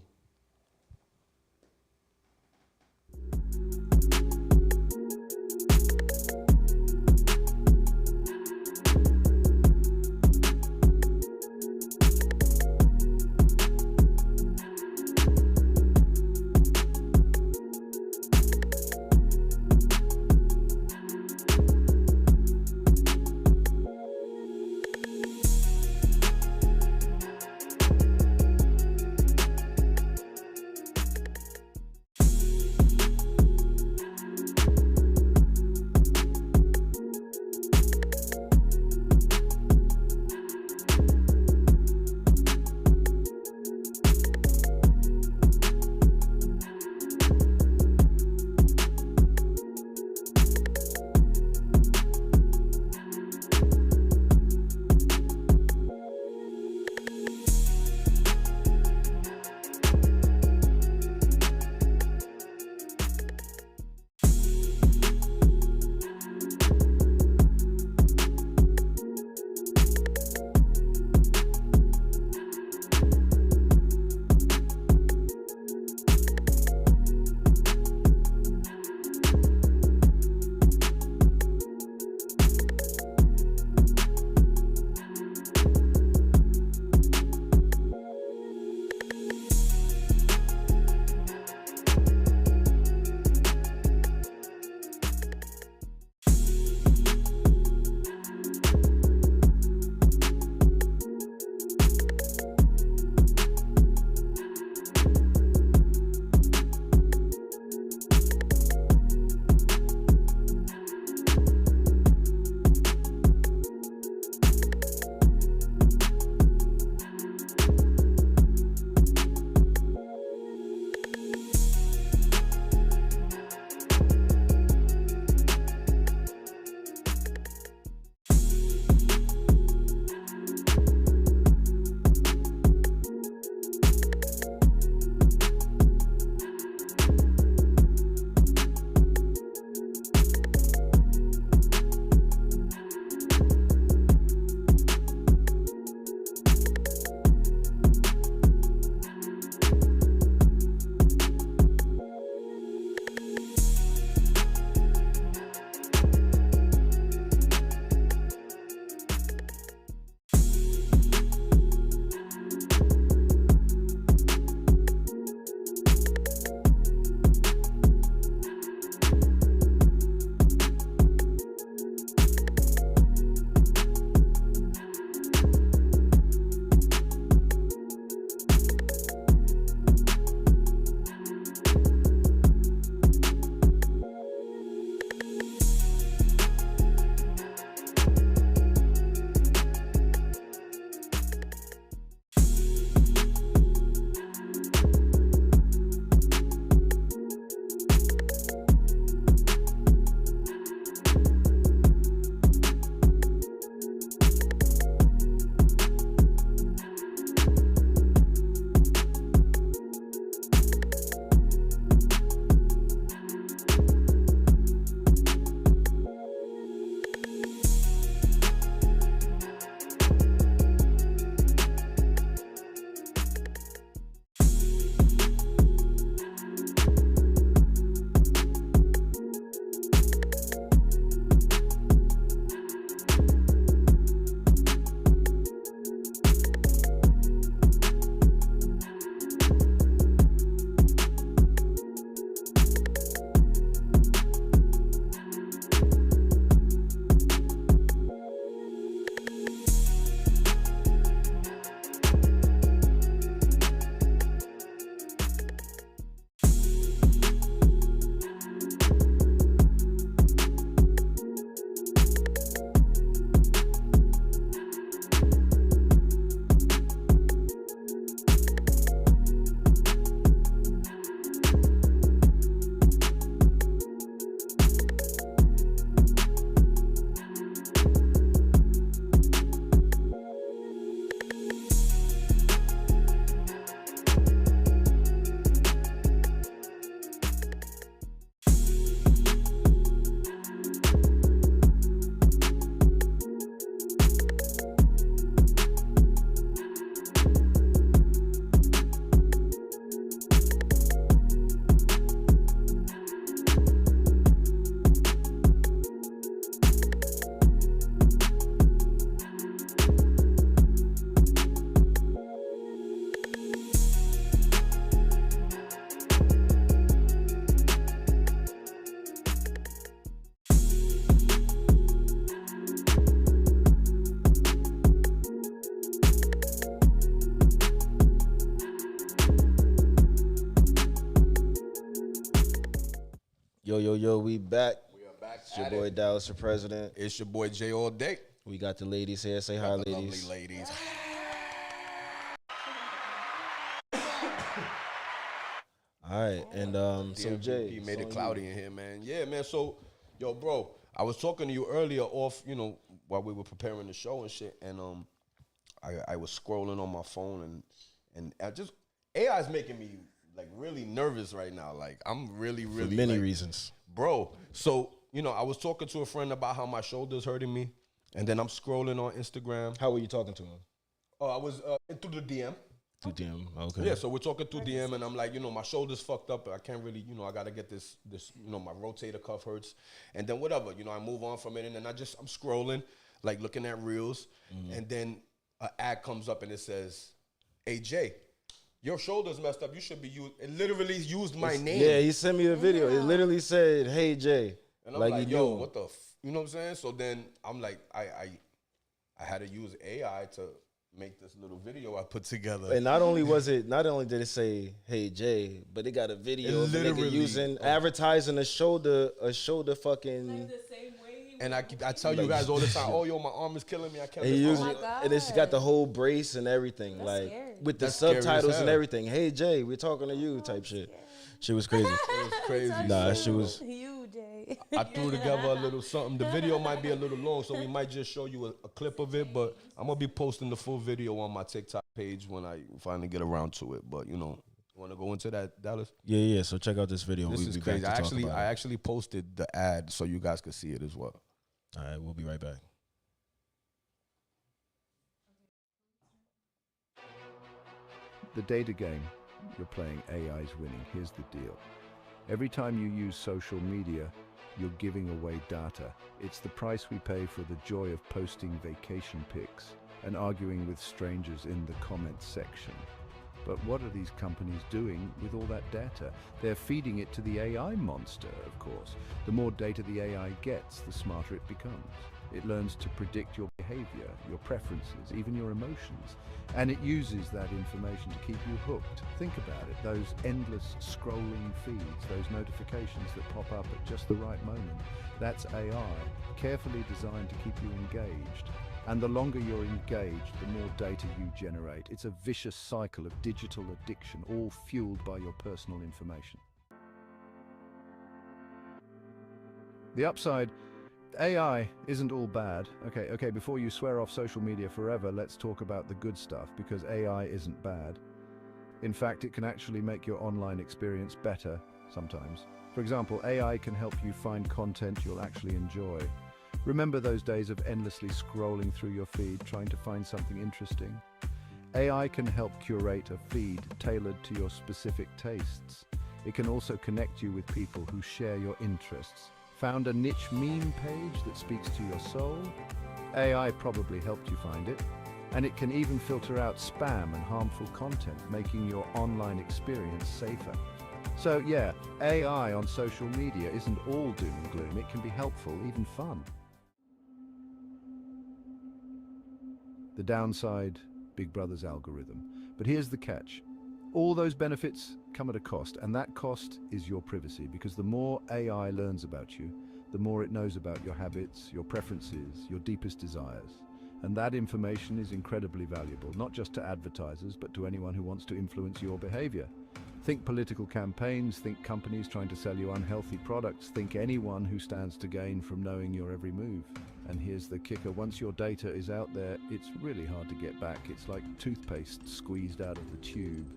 Yo, we back. We are back. It's your boy Dallas, the president. It's your boy Jay all day. We got the ladies here. Say hi, The ladies. lovely ladies. All right, and so DMVP Jay, made it's it on cloudy you. in here, man. Yeah, man. So, yo, bro, I was talking to you earlier off, while we were preparing the show and shit, and I was scrolling on my phone and I just AI is making me like really nervous right now. Like I'm really For many like, reasons. bro. So I was talking to a friend about how my shoulder's hurting me, and then I'm scrolling on Instagram. How were you talking to him? Oh, I was through the DM. To DM. Okay. Yeah, so we're talking through DM, and I'm like, my shoulder's fucked up. I can't really, I gotta get this, my rotator cuff hurts, and then whatever, I move on from it, and then I'm scrolling, like looking at reels, and then an ad comes up and it says, "Hey Jay, your shoulder's messed up. You should be used." It literally used my name. Yeah, he sent me a video. It literally said, "Hey Jay," and I'm like, yo, what the, you know what I'm saying? So then I'm like, I had to use AI to make this little video I put together. And not only did it say, "Hey Jay," but it got a video of a nigga using advertising a shoulder fucking. And I tell you guys all the time, oh yo, my arm is killing me. I can't. And he lift used my it, arm. and then she got the whole brace and everything, like scary. with the That's scary as subtitles and hell. everything. "Hey Jay, we're talking to you," type shit. She was crazy. It was crazy. Nah, she was. You, Jay. I threw together a little something. The video might be a little long, so we might just show you a clip of it. But I'm gonna be posting the full video on my TikTok page when I finally get around to it. But you want to go into that, Dallas? Yeah. So check out this video. This We'll is be crazy. back to talk I about it. actually posted the ad so you guys could see it as well. All right, we'll be right back. The data game, you're playing AI's winning. Here's the deal. Every time you use social media, you're giving away data. It's the price we pay for the joy of posting vacation pics and arguing with strangers in the comments section. But what are these companies doing with all that data? They're feeding it to the AI monster, of course. The more data the AI gets, the smarter it becomes. It learns to predict your behavior, your preferences, even your emotions. And it uses that information to keep you hooked. Think about it, those endless scrolling feeds, those notifications that pop up at just the right moment. That's AI, carefully designed to keep you engaged. And the longer you're engaged, the more data you generate. It's a vicious cycle of digital addiction, all fueled by your personal information. The upside, AI isn't all bad. Okay, before you swear off social media forever, let's talk about the good stuff, because AI isn't bad. In fact, it can actually make your online experience better, sometimes. For example, AI can help you find content you'll actually enjoy. Remember those days of endlessly scrolling through your feed, trying to find something interesting? AI can help curate a feed tailored to your specific tastes. It can also connect you with people who share your interests. Found a niche meme page that speaks to your soul? AI probably helped you find it. And it can even filter out spam and harmful content, making your online experience safer. So yeah, AI on social media isn't all doom and gloom. It can be helpful, even fun. The downside, Big Brother's algorithm. But here's the catch. All those benefits come at a cost, and that cost is your privacy, because the more AI learns about you, the more it knows about your habits, your preferences, your deepest desires. And that information is incredibly valuable, not just to advertisers, but to anyone who wants to influence your behavior. Think political campaigns, think companies trying to sell you unhealthy products, think anyone who stands to gain from knowing your every move. And here's the kicker, once your data is out there, it's really hard to get back. It's like toothpaste squeezed out of the tube.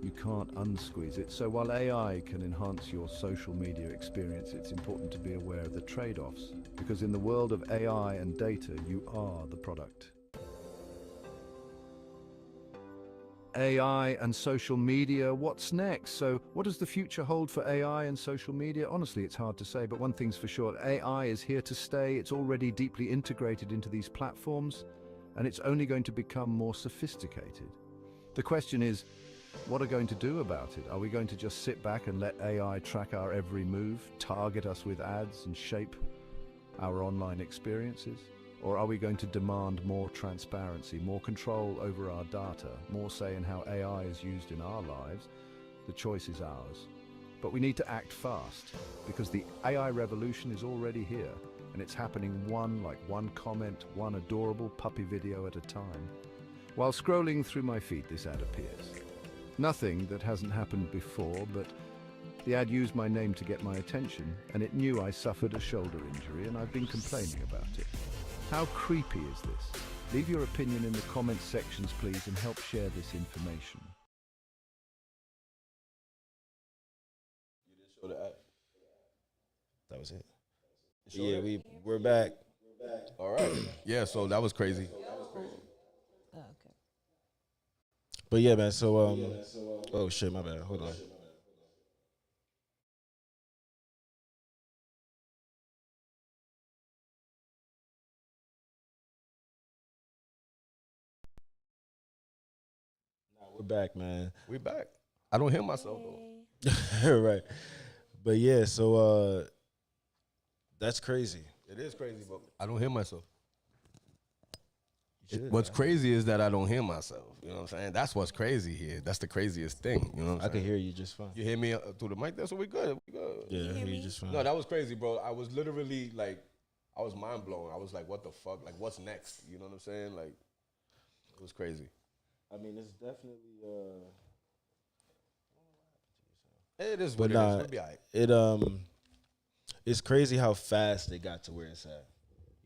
You can't unsqueeze it. So while AI can enhance your social media experience, it's important to be aware of the trade-offs. Because in the world of AI and data, you are the product. AI and social media, what's next? So what does the future hold for AI and social media? Honestly, it's hard to say, but one thing's for sure, AI is here to stay. It's already deeply integrated into these platforms, and it's only going to become more sophisticated. The question is, what are we going to do about it? Are we going to just sit back and let AI track our every move, target us with ads, and shape our online experiences? Or are we going to demand more transparency, more control over our data, more say in how AI is used in our lives? The choice is ours. But we need to act fast, because the AI revolution is already here, and it's happening one comment, one adorable puppy video at a time. While scrolling through my feed, this ad appears. Nothing that hasn't happened before, but the ad used my name to get my attention, and it knew I suffered a shoulder injury, and I've been complaining about it. How creepy is this? Leave your opinion in the comments sections, please, and help share this information. You didn't show the ad. That was it. Yeah, we're back. All right. Yeah, so that was crazy. Oh, okay. But yeah, man. So oh shit, my bad. Hold on. We're back, man. We back. I don't hear myself though. Right. But yeah, so that's crazy. It is crazy, but I don't hear myself. should, What's man. crazy is that I don't hear myself. You know what I'm saying? That's what's crazy here. That's the craziest thing. You know what I'm I can saying? hear you just fine. You hear me through the mic? That's what we good. We good. Yeah, I hear you just fine. No, that was crazy, bro. I was literally like, I was mind blown. I was like, what the fuck? Like, what's next? You know what I'm saying? Like, it was crazy. I mean, it's definitely It is but what nah, it is. We'll be all right. it's crazy how fast they got to where it's at.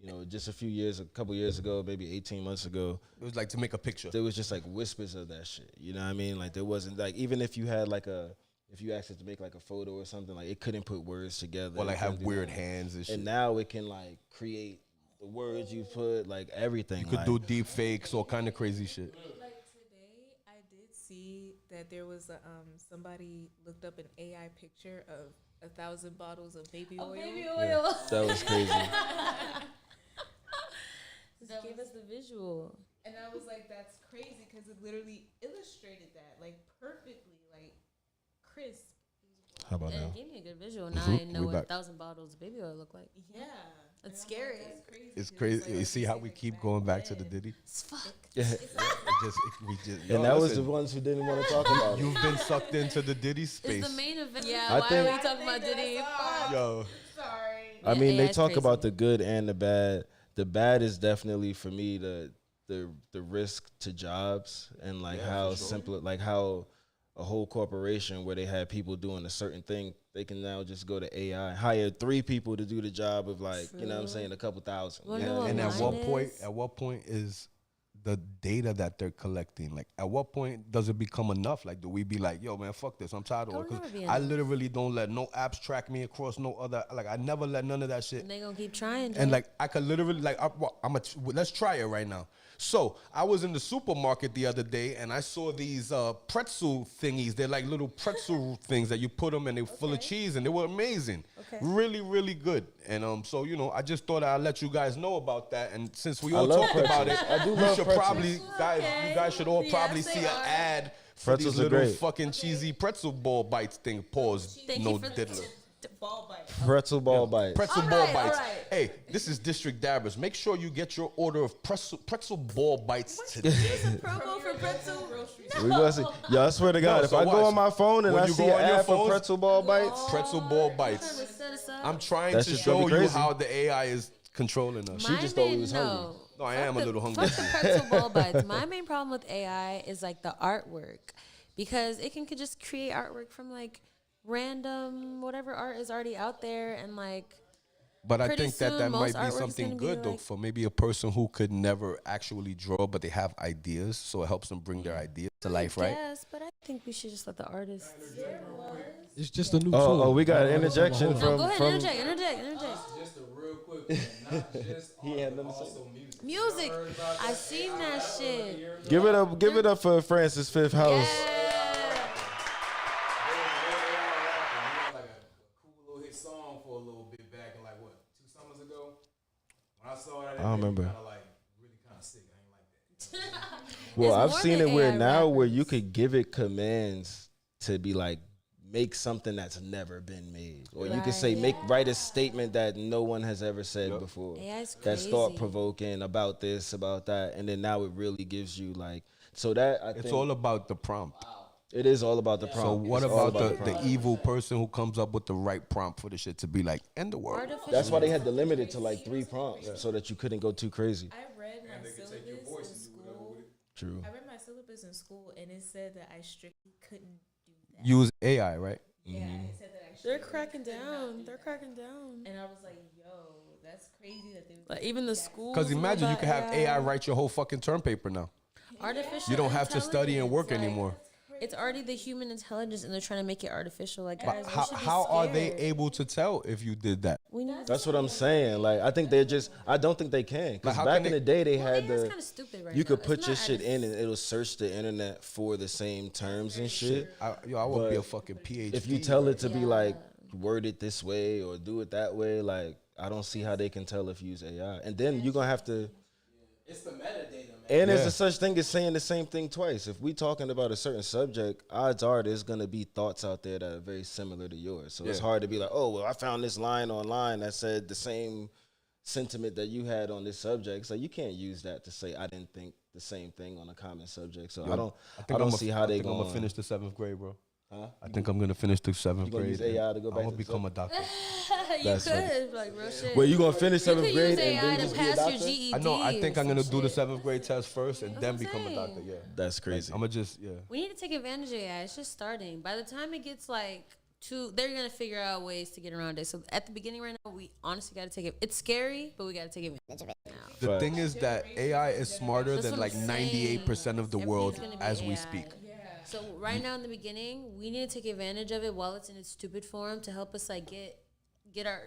You know, just a couple years ago, maybe 18 months ago, It was like to make a picture. there was just like whispers of that shit. You know what I mean? Like there wasn't like, even if you had like if you asked it to make like a photo or something, like it couldn't put words together. Or like It couldn't have do weird that. hands and shit. And now it can like create the words you put, like everything. You could like, do deep fakes, all kind of crazy shit. Like today, I did see that there was somebody looked up an AI picture of 1,000 bottles of baby oil. Baby oil. That was crazy. Just give us the visual. And I was like, that's crazy because it literally illustrated that like perfectly, like crisp. How about And now? it gave me a good visual. Now I know We what back. 1,000 bottles of baby oil look like. Yeah. That's scary. It's crazy. You see how we keep going back to the Diddy? It's fuck. Yeah. We just, And that was the ones who didn't want to talk about it. You've been sucked into the Diddy space. It's the main event. Yeah, I why think- are we talking about Diddy? Yo, Sorry. I Yeah, mean, they AI's talk crazy. about the good and the bad. The bad is definitely for me the risk to jobs and like how simple, like how a whole corporation where they had people doing a certain thing, they can now just go to AI, hire 3 people to do the job of like, you know what I'm saying, a couple thousand. Wanna You know know what I what mean? and mine is? at what point is the data that they're collecting, like at what point does it become enough? Like, do we be like, yo man, fuck this, I'm tired of it? It'll never be I enough. literally don't let no apps track me across no other, like I never let none of that shit. And they gonna keep trying. And like I could literally like let's try it right now. So I was in the supermarket the other day and I saw these pretzel thingies. They're like little pretzel things that you put them and they're full of cheese and they were amazing. Okay. Really, really good. And so you know, I just thought I'd let you guys know about that. And since we I all love talked about it, pretzels. I do you love should pretzels. probably you guys should all Yes, probably they see an are. ad for Pretzels these are little great. fucking cheesy pretzel ball bites thing. Pause. Thank No you for diddler. Ball bite. Pretzel ball bites. Pretzel All ball right, bites. all right. Hey, this is District Dabbers. Make sure you get your order of pretzel ball bites today. promo for pretzel. We gonna see. Yo, I swear to God, No, if so I go watch. on my phone and When I you see go an on your ad for phones- pretzel ball bites, Pretzel ball bites. Set us up. I'm trying That to shit's gonna show be you crazy. how the AI is controlling us. She just thought we was hungry. No, I Fuck am a the- little hungry. Fuck the pretzel ball bites. My main problem with AI is like the artwork, because it can could just create artwork from like random whatever art is already out there, and like But I pretty think that soon, might most be artwork's something gonna be good though like- for maybe a person who could never actually draw, but they have ideas, so it helps them bring their ideas to life, right? Yes, but I think we should just let the artists. It's just a new tool. Oh, we got an Hold on, interjection hold on. No, from go ahead, from. interject. Just a real quick one, not just He art, had but nothing to say. also music. Music. Heard about I that seen AI that the shit. other year? Give it up for Francis Fifth House. Yeah. We had like a cool little hit song for a little bit back in like what, 2 summers ago. When I saw that, I don't remember. Kind of like really kind of sick. I ain't like that. Well, It's I've more seen than it where AI now where rappers. you could give it commands to be like make something that's never been made, or you could say write a statement that no one has ever said before. AI's That's crazy. thought provoking about this, about that, and then now it really gives you like so that I It's think all about the prompt. It is all about the prompt. So what It's all about the prompt. evil person who comes up with the right prompt for the shit to be like, end the world? That's why they had to limit it to like 3 prompts so that you couldn't go too crazy. I read my syllabus in school. True. I read my syllabus in school, and it said that I strictly couldn't do that. Use AI, right? Yeah, it said that I They're strictly cracking could not down. do They're that. cracking down. And I was like, yo, that's crazy that they. Like even the schools. Because imagine you about could have AI write your whole fucking term paper now. Artificial. You don't have to study and work intelligence, anymore. It's already the human intelligence, and they're trying to make it artificial. Like, But guys, we how, should be how are they scared. able to tell if you did that? We need That's what I'm saying. Like, I think they're just, I don't think they can. Because Like, how back can in they- the day, they Well, had yeah, it's the, kinda stupid right you could now. put It's your not shit in and it'll search the internet for the same terms and shit. I would be But a fucking PhD. If you tell it to be like, word it this way or do it that way, like, I don't see how they can tell if you use AI. And then you're going to have to, It's the metadata, man. and Yeah. there's a such thing as saying the same thing twice. If we talking about a certain subject, odds are there's gonna be thoughts out there that are very similar to yours. So it's Yeah. hard to be like, oh, well, I found this line online that said the same sentiment that you had on this subject. So you can't use that to say I didn't think the same thing on a common subject. So I don't see how they I'm going gonna finish the 7th grade, bro. Huh? I think I'm gonna finish the 7th You gonna grade. use AI to go I'm back gonna to become a doctor. you That's could, like, real shit. Well, you gonna finish You 7th could grade use and AI then to just be a pass your doctor? GED. I know. I think or I'm gonna some do the shit. 7th grade test first and then what I'm become a doctor. saying. Yeah. That's crazy. I'm gonna just We need to take advantage of AI. It's just starting. By the time it gets like they're gonna figure out ways to get around it. So at the beginning right now, we honestly gotta take it. It's scary, but we gotta take advantage of it now. The Fact. thing is that AI is smarter That's than what like I'm 98% of the saying. world Everything's gonna be as we AI. speak. So right now in the beginning, we need to take advantage of it while it's in its stupid form to help us like get our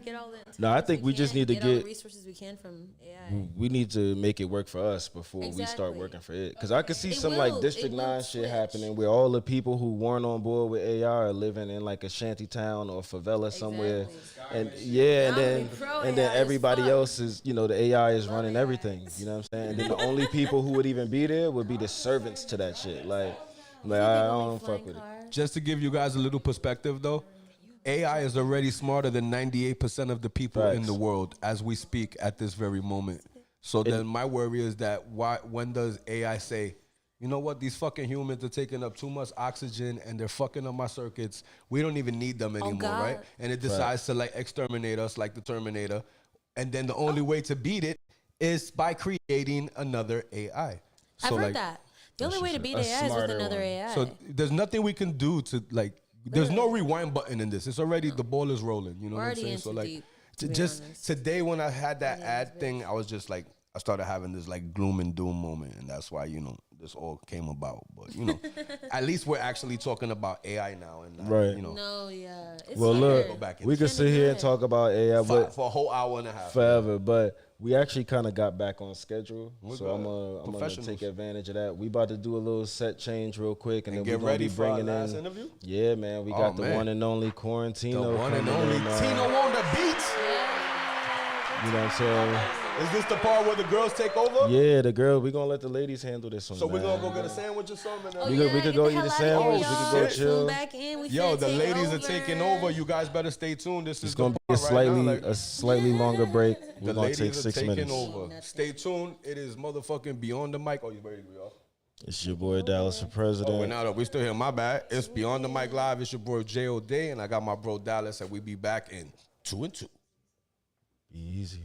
get all the. No, I think we just need to all the get- resources we can from AI. We need to make it work for us before we start Exactly. working for it. Because I could see It some will. like It District will 9 shit switch. happening where all the people who weren't on board with AI are living in like a shanty town or favela somewhere. Exactly. And yeah, and Now then we pro and then AI as everybody fuck. else is, the AI is running AI. everything. You know what I'm saying? And then the only people who would even be there would be the servants to that shit. Like I don't fuck with it. Just to give you guys a little perspective, though, AI is already smarter than 98% of the people in Facts. the world as we speak at this very moment. So then my worry is that when does AI say, you know what, these fucking humans are taking up too much oxygen and they're fucking up my circuits. We don't even need them anymore, God. right? And it decides to like exterminate us like the Terminator. And then the only way to beat it is by creating another AI. I've heard like, that. The only way to beat a AI is with smarter another one. AI. So there's nothing we can do to like. There's no rewind button in this. It's already the ball is rolling. You know We're what I'm already saying? in So too like, deep, to be just honest. today when I had that ad thing, I was just like, I started having this like gloom and doom moment, and that's why this all came about. But at least we're actually talking about AI now, and not, Right. no, yeah. It's Well, weird. Go back we into could sit here and good. talk about AI, but for a whole hour and a half. forever, but we actually kind of got back on schedule, so good. I'm gonna Professionals. take advantage of that. We about to do a little set change real quick, and And then get we're gonna ready be for our bringing last in. interview? Yeah, man, we Oh, got the man. one and only Quarantino. The one and coming only in, Tino on the beats. You know what I'm saying? Is this the part where the girls take over? Yeah, the girl. We gonna let the ladies handle this one. So we're man. gonna go get a sandwich or something. Oh, We could get go the eat hell a outta sandwich. here, We could y'all. go shit. chill. Tune back in. We Yo, finna the take ladies are over. taking over. You guys better stay tuned. This It's is gonna the be a part right now, slightly like- a slightly longer break. The We're gonna ladies take are 6 taking minutes. over. Stay tuned. It is motherfucking Beyond the Mic. Oh, you ready to be off? It's your boy Dallas for Oh, president. we're not. We still here. My bad. It's Beyond the Mic Live. It's your boy J.O.D. and I got my bro Dallas, and we be back in 2 and 2. Be easy.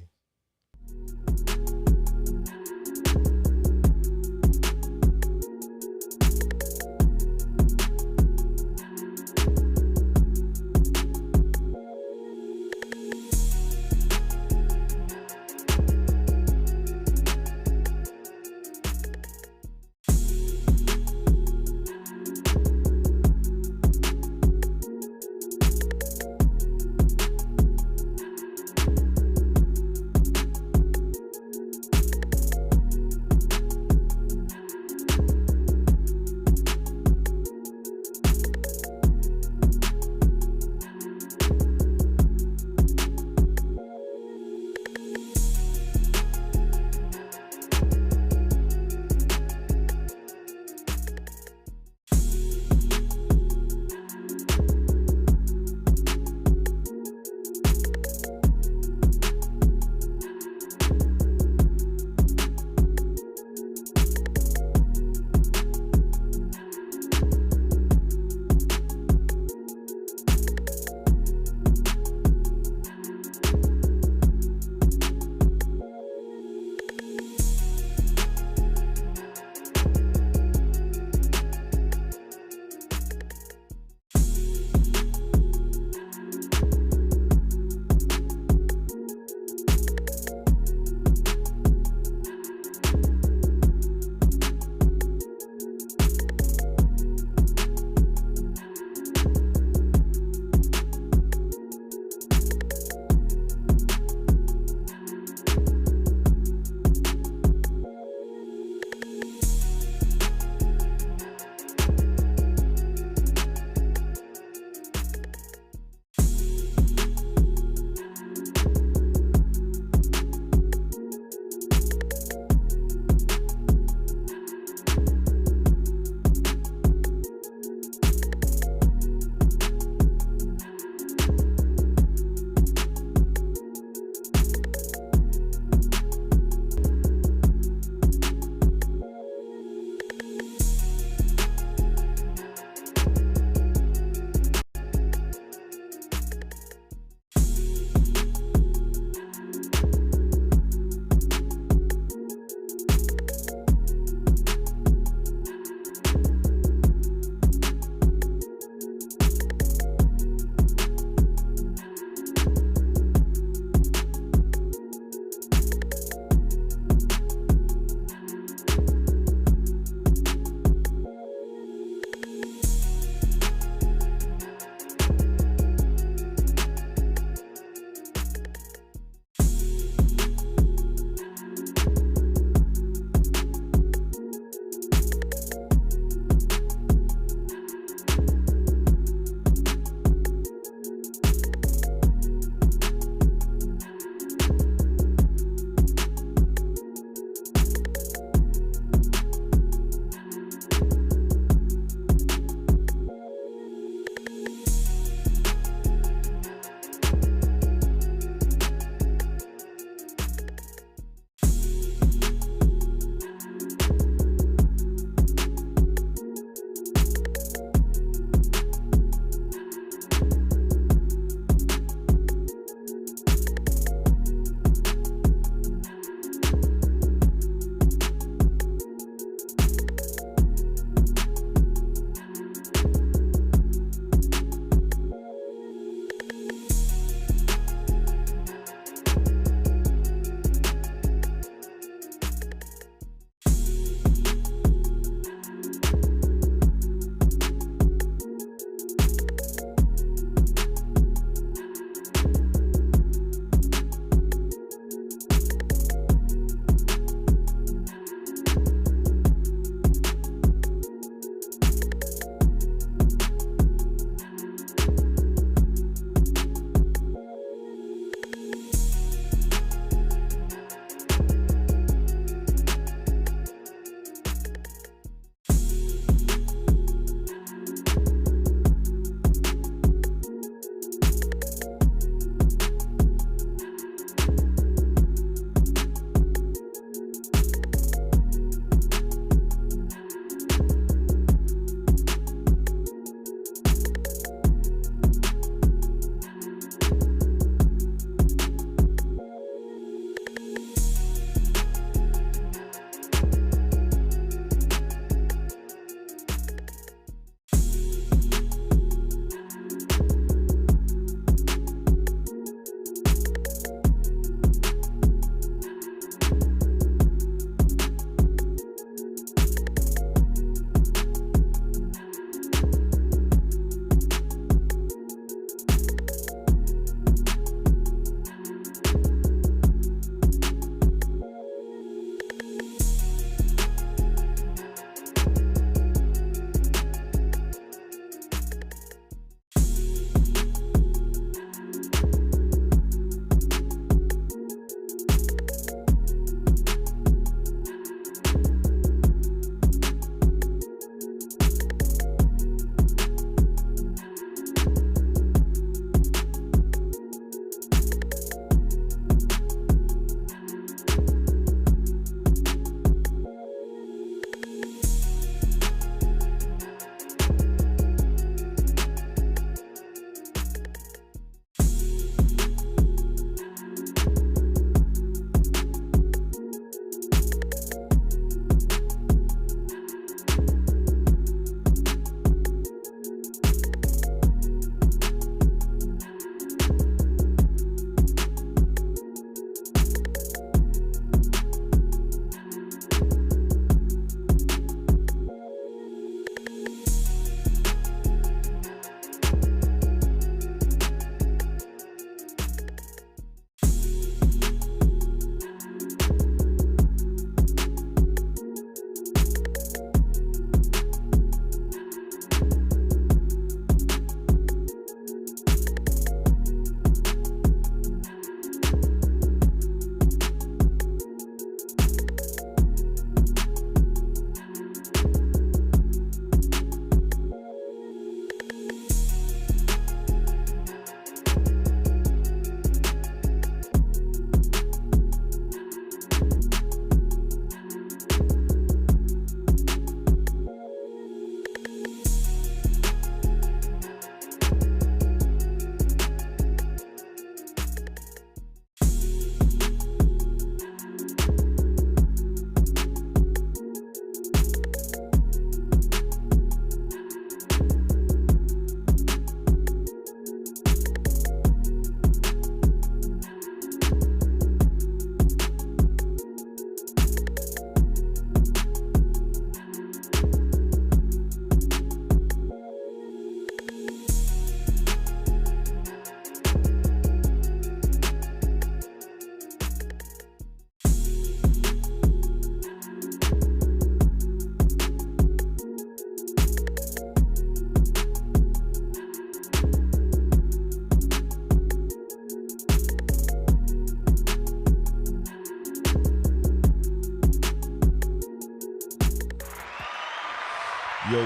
Yo,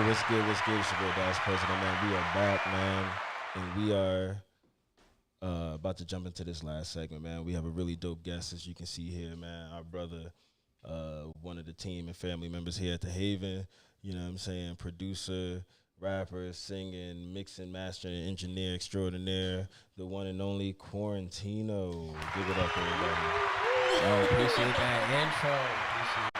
what's good? What's good? It's your boy Dallas President, man. We are back, man, and we are about to jump into this last segment, man. We have a really dope guest, as you can see here, man. Our brother, one of the team and family members here at the Haven. You know what I'm saying? Producer, rapper, singing, mixing, mastering, engineer extraordinaire, the one and only Quarantino. Give it up, everybody. Oh, appreciate that intro. Appreciate that.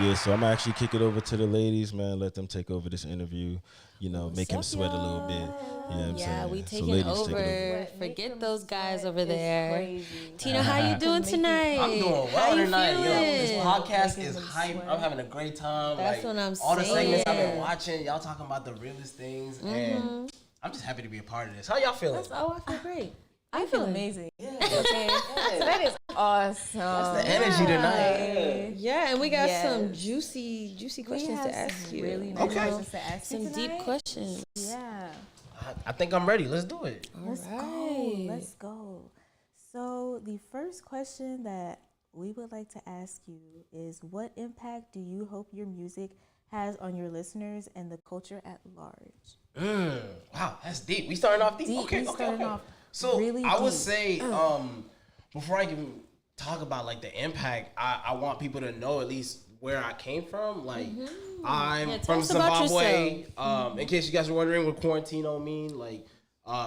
Yeah, so I'm gonna actually kick it over to the ladies, man. Let them take over this interview. You know, make him sweat a little bit. You know what I'm saying? Yeah, we So taking ladies, over. take it Forget those guys over there. Crazy. Tina, how you doing tonight? I'm doing How well you tonight. Yo, this feeling? podcast Making is them hype. sweat. I'm having a great time. That's like, what I'm all the segments I've been saying. watching, y'all talking about the realest things, Mm-hmm. and I'm just happy to be a part of this. How y'all feeling? Oh, I feel great. I feel amazing. Yeah. Okay, so that is awesome. That's the energy tonight. Yeah, and we got Yes. some juicy questions to ask you. Really nice Okay. questions to ask you Some deep tonight. questions. Yeah. I think I'm ready. Let's do it. Let's go. right. Let's go. So the first question that we would like to ask you is, what impact do you hope your music has on your listeners and the culture at large? Wow, that's deep. We starting off deep. Deep. Okay, We okay, starting okay. off So really I would deep. say, before I can talk about like the impact, I want people to know at least where I came from. Like I'm Yeah, tell from us about Zimbabwe. In case you guys are wondering what quarantino mean, like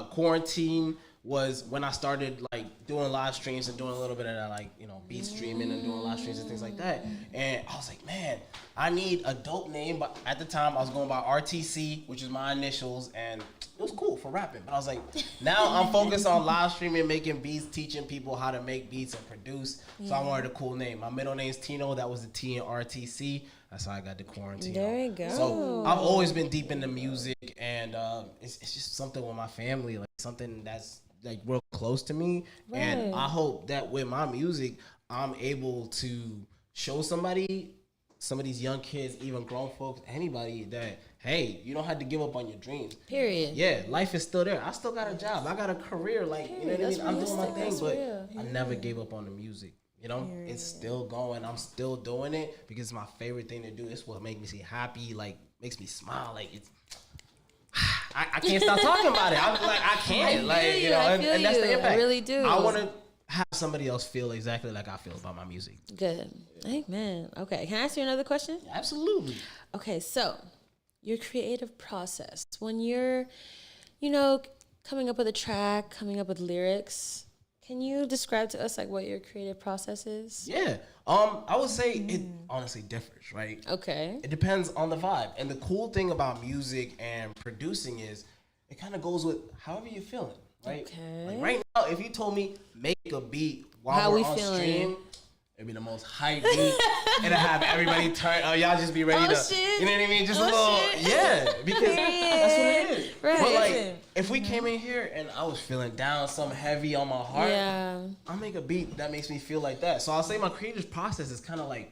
quarantine was when I started like doing live streams and doing a little bit of that, like, you know, beat streaming and doing live streams and things like that. And I was like, man, I need a dope name. But at the time I was going by RTC, which is my initials, and it was cool for rapping. But I was like, now I'm focused on live streaming, making beats, teaching people how to make beats and produce. So I wanted a cool name. My middle name's Tino. That was the T in RTC. That's how I got the Quarantino. There you go. So I've always been deep into music, and it's just something with my family, like something that's like real close to me. And I hope that with my music, I'm able to show somebody, some of these young kids, even grown folks, anybody, that, hey, you don't have to give up on your dreams. Period. Yeah, life is still there. I still got a job. I got a career. Like, you know what I mean? I'm doing my thing, but I never gave up on the music. You know, it's still going. I'm still doing it because it's my favorite thing to do. It's what makes me happy. Like, makes me smile. Like, it's. I can't stop talking about it. I'm like, I can't. Like, you know, and that's the impact. I really do. I want to have somebody else feel exactly like I feel about my music. Good. Amen. Okay, can I ask you another question? Absolutely. Okay, so your creative process, when you're, you know, coming up with a track, coming up with lyrics, can you describe to us like what your creative process is? Yeah. I would say it honestly differs, right? Okay. It depends on the vibe. And the cool thing about music and producing is it kind of goes with however you're feeling, right? Okay. Like right now, if you told me make a beat while How we're we on feeling? stream, it'd be the most hype beat. It'll have everybody turn. Oh, y'all just be ready to. shit. You know what I mean? Just a Oh, little. shit. Yeah, because that's what it is. Right. But like, if we came in here and I was feeling down, something heavy on my heart, Yeah. I'll make a beat that makes me feel like that. So I'll say my creative process is kind of like,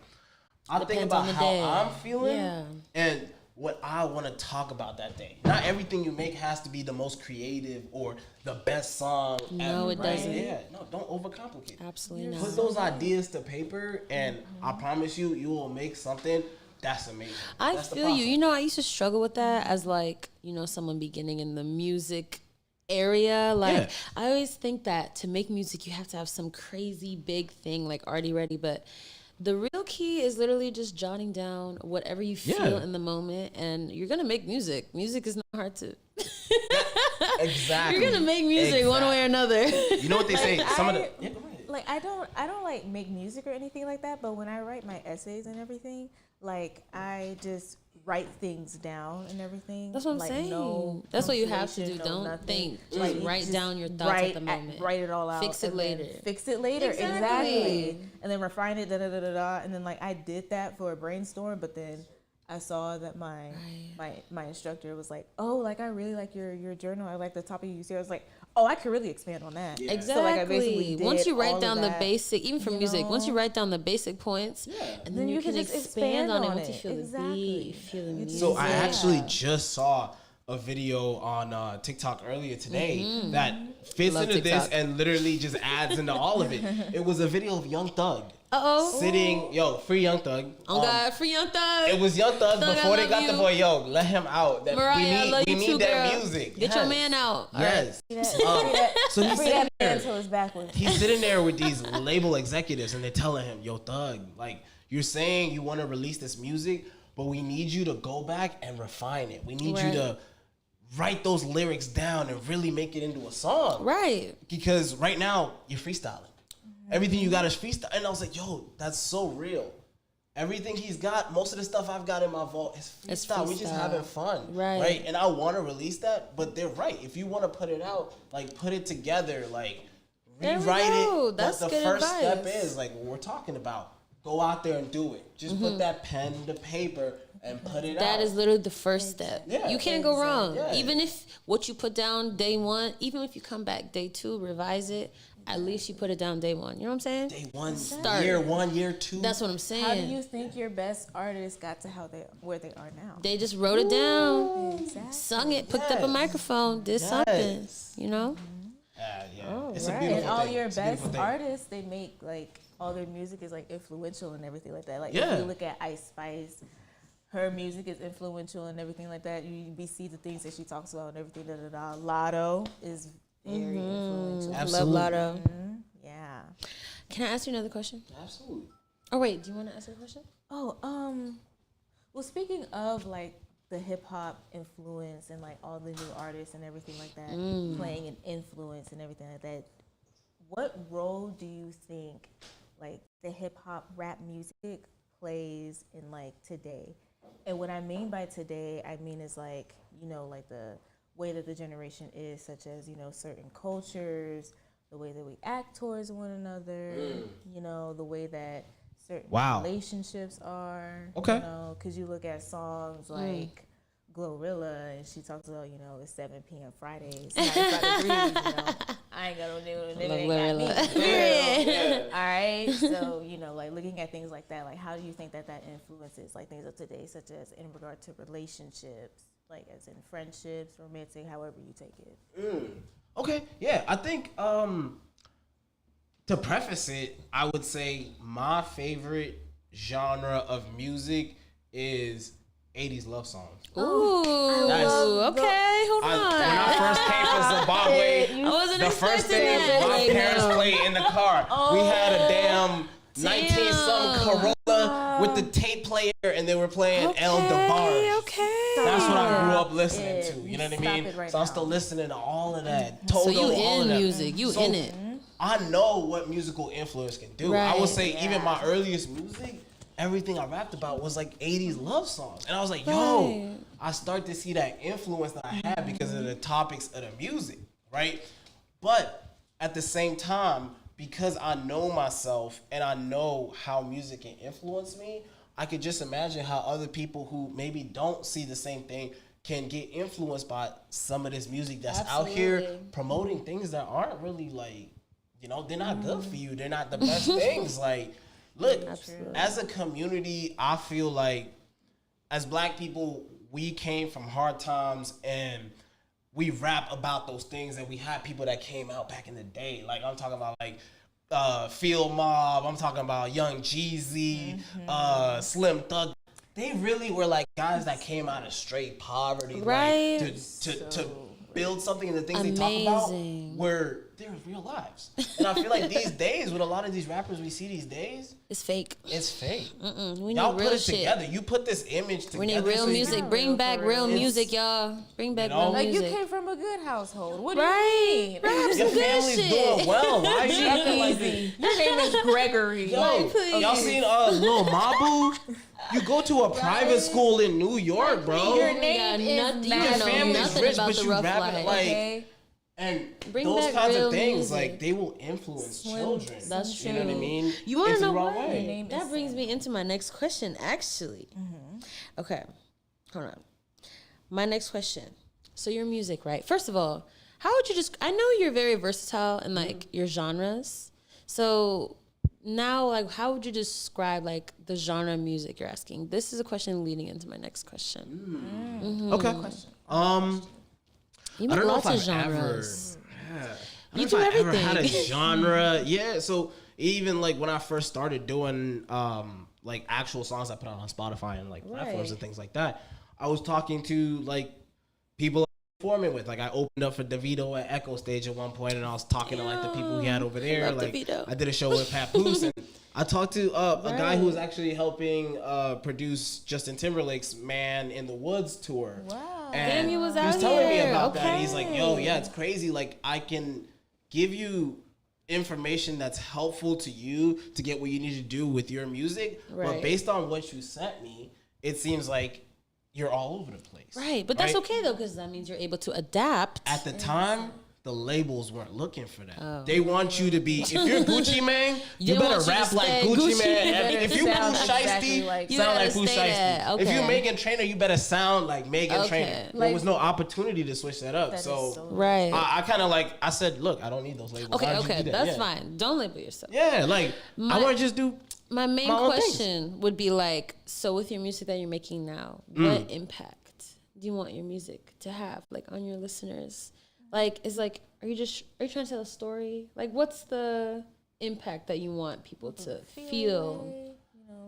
I'll think Depends about on the how day. I'm feeling Yeah. and what I want to talk about that day. Not everything you make has to be the most creative or the best song No, ever, it right? doesn't. Yeah, no, don't overcomplicate it. Absolutely Put not. those ideas to paper, and I promise you, you will make something that's amazing. I That's the feel you. process. You know, I used to struggle with that as like, you know, someone beginning in the music area. Like, Yeah. I always think that to make music, you have to have some crazy big thing like already ready. But the real key is literally just jotting down whatever you feel Yeah. in the moment, and you're gonna make music. Music is not hard to. Exactly. You're gonna make music one way or another. You know what they say? Some of the. I- Yeah, go ahead. Like I don't like make music or anything like that, but when I write my essays and everything, like I just write things down and everything. That's what I'm like, saying. No That's what you have to punctuation, do. no Don't nothing. think. Just Like, write just down your thoughts at the moment. Write it all out. Fix it and then later. Fix it later. Exactly. Exactly. And then refine it. Da da da da da. And then like I did that for a brainstorm, but then I saw that my instructor was like, oh, like I really like your journal. I like the topic you see. I was like, oh, I could really expand on that. Yeah. Exactly. So, like, I basically did once you all write of down the that, basic, even for you music, once you know? write down the basic points, and then you can just expand on it once you it. feel Exactly. the beat, feel the music. So I Yeah. actually just saw a video on TikTok earlier today that fits Love into this TikTok. and literally just adds into all of it. It was a video of Young Thug, sitting, free Young Thug. Oh God, free Young Thug. It was Young Thug Thug, before I they got love the you. boy. Let him out. That Mariah, we need too, that girl. music. Get your man out. All Yes. So he's Free sitting that man there. until it's backwards. He's sitting there with these label executives, and they're telling him, "Yo, Thug, like you're saying you want to release this music, but we need you to go back and refine it. We need you to write those lyrics down and really make it into a song. Right. Because right now you're freestyling. Everything you got is freestyle." And I was like, yo, that's so real. Everything he's got, most of the stuff I've got in my vault is freestyle. It's freestyle. We just having fun. Right. And I want to release that, but they're right. If you want to put it out, like put it together, like There we rewrite go. it. That's the good first advice. step is like what we're talking about. Go out there and do it. Just put that pen to paper and put it out. That is literally the first step. Yeah. You can't go wrong. Yeah. Even if what you put down day one, even if you come back day two, revise it, at least you put it down day one. You know what I'm saying? Day one, Start. year one, year two. That's what I'm saying. How do you think your best artists got to where they are now? They just wrote it down, Exactly. sung it, picked up a microphone, did something. You know? Yeah. It's a Right. beautiful And all thing. your It's a beautiful best thing. artists, they make like all their music is like influential and everything like that. Like Yeah. if you look at Ice Spice, her music is influential and everything like that. You see the things that she talks about and everything. Lotto is very influential. Absolutely. Love Lotto. Yeah. Can I ask you another question? Absolutely. Oh wait, do you want to ask a question? Oh, well, speaking of like the hip hop influence and like all the new artists and everything like that, playing an influence and everything like that, what role do you think like the hip hop rap music plays in like today? And what I mean by today, I mean is like, you know, like the way that the generation is, such as, you know, certain cultures, the way that we act towards one another, you know, the way that certain relationships are. Okay. You know, because you look at songs like Glorilla, and she talks about, you know, it's 7 p.m. Fridays. 95 degrees, you know. I ain't got no nigga ain't got me. All right. So, you know, like looking at things like that, like how do you think that influences like things of today, such as in regard to relationships, like as in friendships, romantic, however you take it? Okay, yeah, I think to preface it, I would say my favorite genre of music is 80s love songs. Ooh, okay, hold on. When I first came from Zimbabwe, I wasn't the first expecting thing that. my Like, parents no. played in the car, we had a damn 19-something Corolla with the tape player, and they were playing El DeBarge. Okay. That's what I grew up listening to. You know what I Stop mean? it right So I'm now. still listening to all of that. Toto, So you all of in that. music? You So in it? I know what musical influence can do. I Right. would say even my earliest music, everything I rapped about was like 80s love songs. And I was like, yo, Right. I start to see that influence that I have because of the topics of the music, right? But at the same time, because I know myself and I know how music can influence me, I could just imagine how other people who maybe don't see the same thing can get influenced by some of this music that's out here Absolutely. promoting things that aren't really like, you know, they're not good for you. They're not the best things. Like, look, as a community, I feel like as Black people, we came from hard times and we rap about those things, and we had people that came out back in the day. Like, I'm talking about like Field Mob, I'm talking about Young Jeezy, Slim Thug. They really were like guys that came out of straight poverty, Right. like to build something, and the things they talk about Amazing. were their real lives. And I feel like these days, with a lot of these rappers we see these days, It's fake. it's fake. We need Y'all put real it shit. together. You put this image together. We need real so you music. can- Bring back real It's- music, y'all. Bring back you know, real Like you music. came from a good household. What do Right. you mean? Rap some Your good family's shit. doing well. Why are you acting like this? Your name is Gregory. Yo, please. y'all seen Lil Mabu? You go to a private school in New York, bro. Your got name is nothing- you Your don't Matt. know family's nothing rich, about but the you rough rapping life. like, Okay. and Bring those back kinds real of things, music. like they will influence children. That's You know what I true. mean? You want It's to the know wrong why? way. That brings me into my next question, actually. Okay, hold on. My next question. So your music, right? First of all, how would you just? I know you're very versatile in like your genres. So now, like, how would you describe like the genre of music you're asking? This is a question leading into my next question. Okay. You I make don't know lots if of I've ever. genres. Yeah. I You don't know do if I ever had a everything. genre. Yeah. So even like when I first started doing like actual songs I put out on Spotify and like platforms and things like that, I was talking to like people performing with. Like I opened up for DeVito at Echo Stage at one point, and I was talking to like the people he had over there. Like DeVito. I did a show with Papoose, and I talked to a guy who was actually helping produce Justin Timberlake's Man in the Woods tour. Wow. And Damn, he was he out was telling me here. about that. Okay. He's like, yo, yeah, it's crazy. Like I can give you information that's helpful to you to get what you need to do with your music. But Right. based on what you sent me, it seems like you're all over the place. Right, but that's okay though, because that means you're able to adapt. At the time, the labels weren't looking for that. They want you to be, if you're Gucci Mane, you They better want you to rap like stay Gucci Gucci. Mane. If you Sound Pooh exactly Shiesty, like- You sound gotta like Pooh stay there. Shiesty. If you Okay. Megan Trainor, you better sound like Megan Okay. Trainor. There Like- was no opportunity to switch that up. That is So so- Right. I kind of like, I said, look, I don't need those labels. Okay, Why did you okay, do that? that's Yeah. fine. Don't label yourself. Yeah, like, I want to just do My main my own question would be like, so with your music that you're making now, what impact do you want your music to have, like on your listeners? Like, are you trying to tell a story? Like, what's the impact that you want people to feel?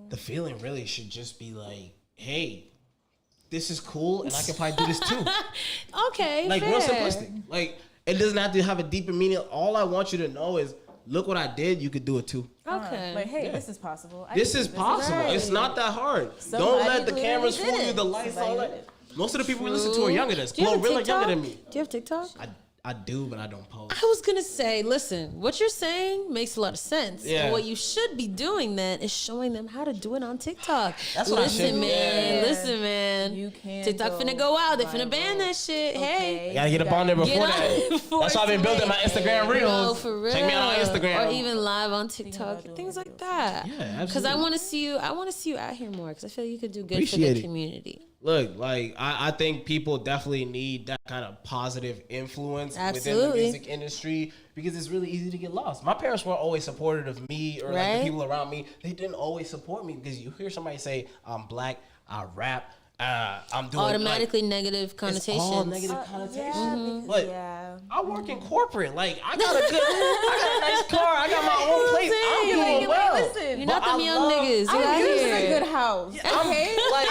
the feeling really should just be like, hey, this is cool, and I can probably do this too. Okay, Like fair. real simplistic. Like it doesn't have to have a deeper meaning. All I want you to know is, look what I did. You could do it too. Okay. Like, hey, this is possible. I This can is do possible. Right. It's not that hard. Don't Somebody let the clearly cameras did fool you. it. The lights, Somebody all did that. it. Most of the people we listen to are younger than us. Do you have a Glorilla TikTok? younger than me. Do you have TikTok? I do, but I don't post. I was gonna say, listen, what you're saying makes a lot of sense. Yeah. And what you should be doing then is showing them how to do it on TikTok. That's what I should listen, do. man. Yeah. Listen, man. You can TikTok go finna go out. They finna viral. ban that shit. Hey. I gotta get up on there before Get on that. before That's why I've been it's building my late. Instagram No, reels. for real. Check me out on Instagram. Or even live on about TikTok. doing Things like videos. that. Yeah, Because I absolutely. want to see you. I want to see you out here more. Because I feel like you could do good Appreciate for it. the community. Look, like I think people definitely need that kind of positive influence within the Absolutely. music industry because it's really easy to get lost. My parents weren't always supportive of me or like Right. the people around me. They didn't always support me because you hear somebody say, "I'm black, I rap, I'm doing Automatically negative like, connotations. it's all negative connotations." Yeah, But yeah. I work in corporate. Like I got a nice car. I got my own place. I'm doing well. Listen, You're not But them I young love- niggas. You out I live in a here. good house. I'm Okay, like,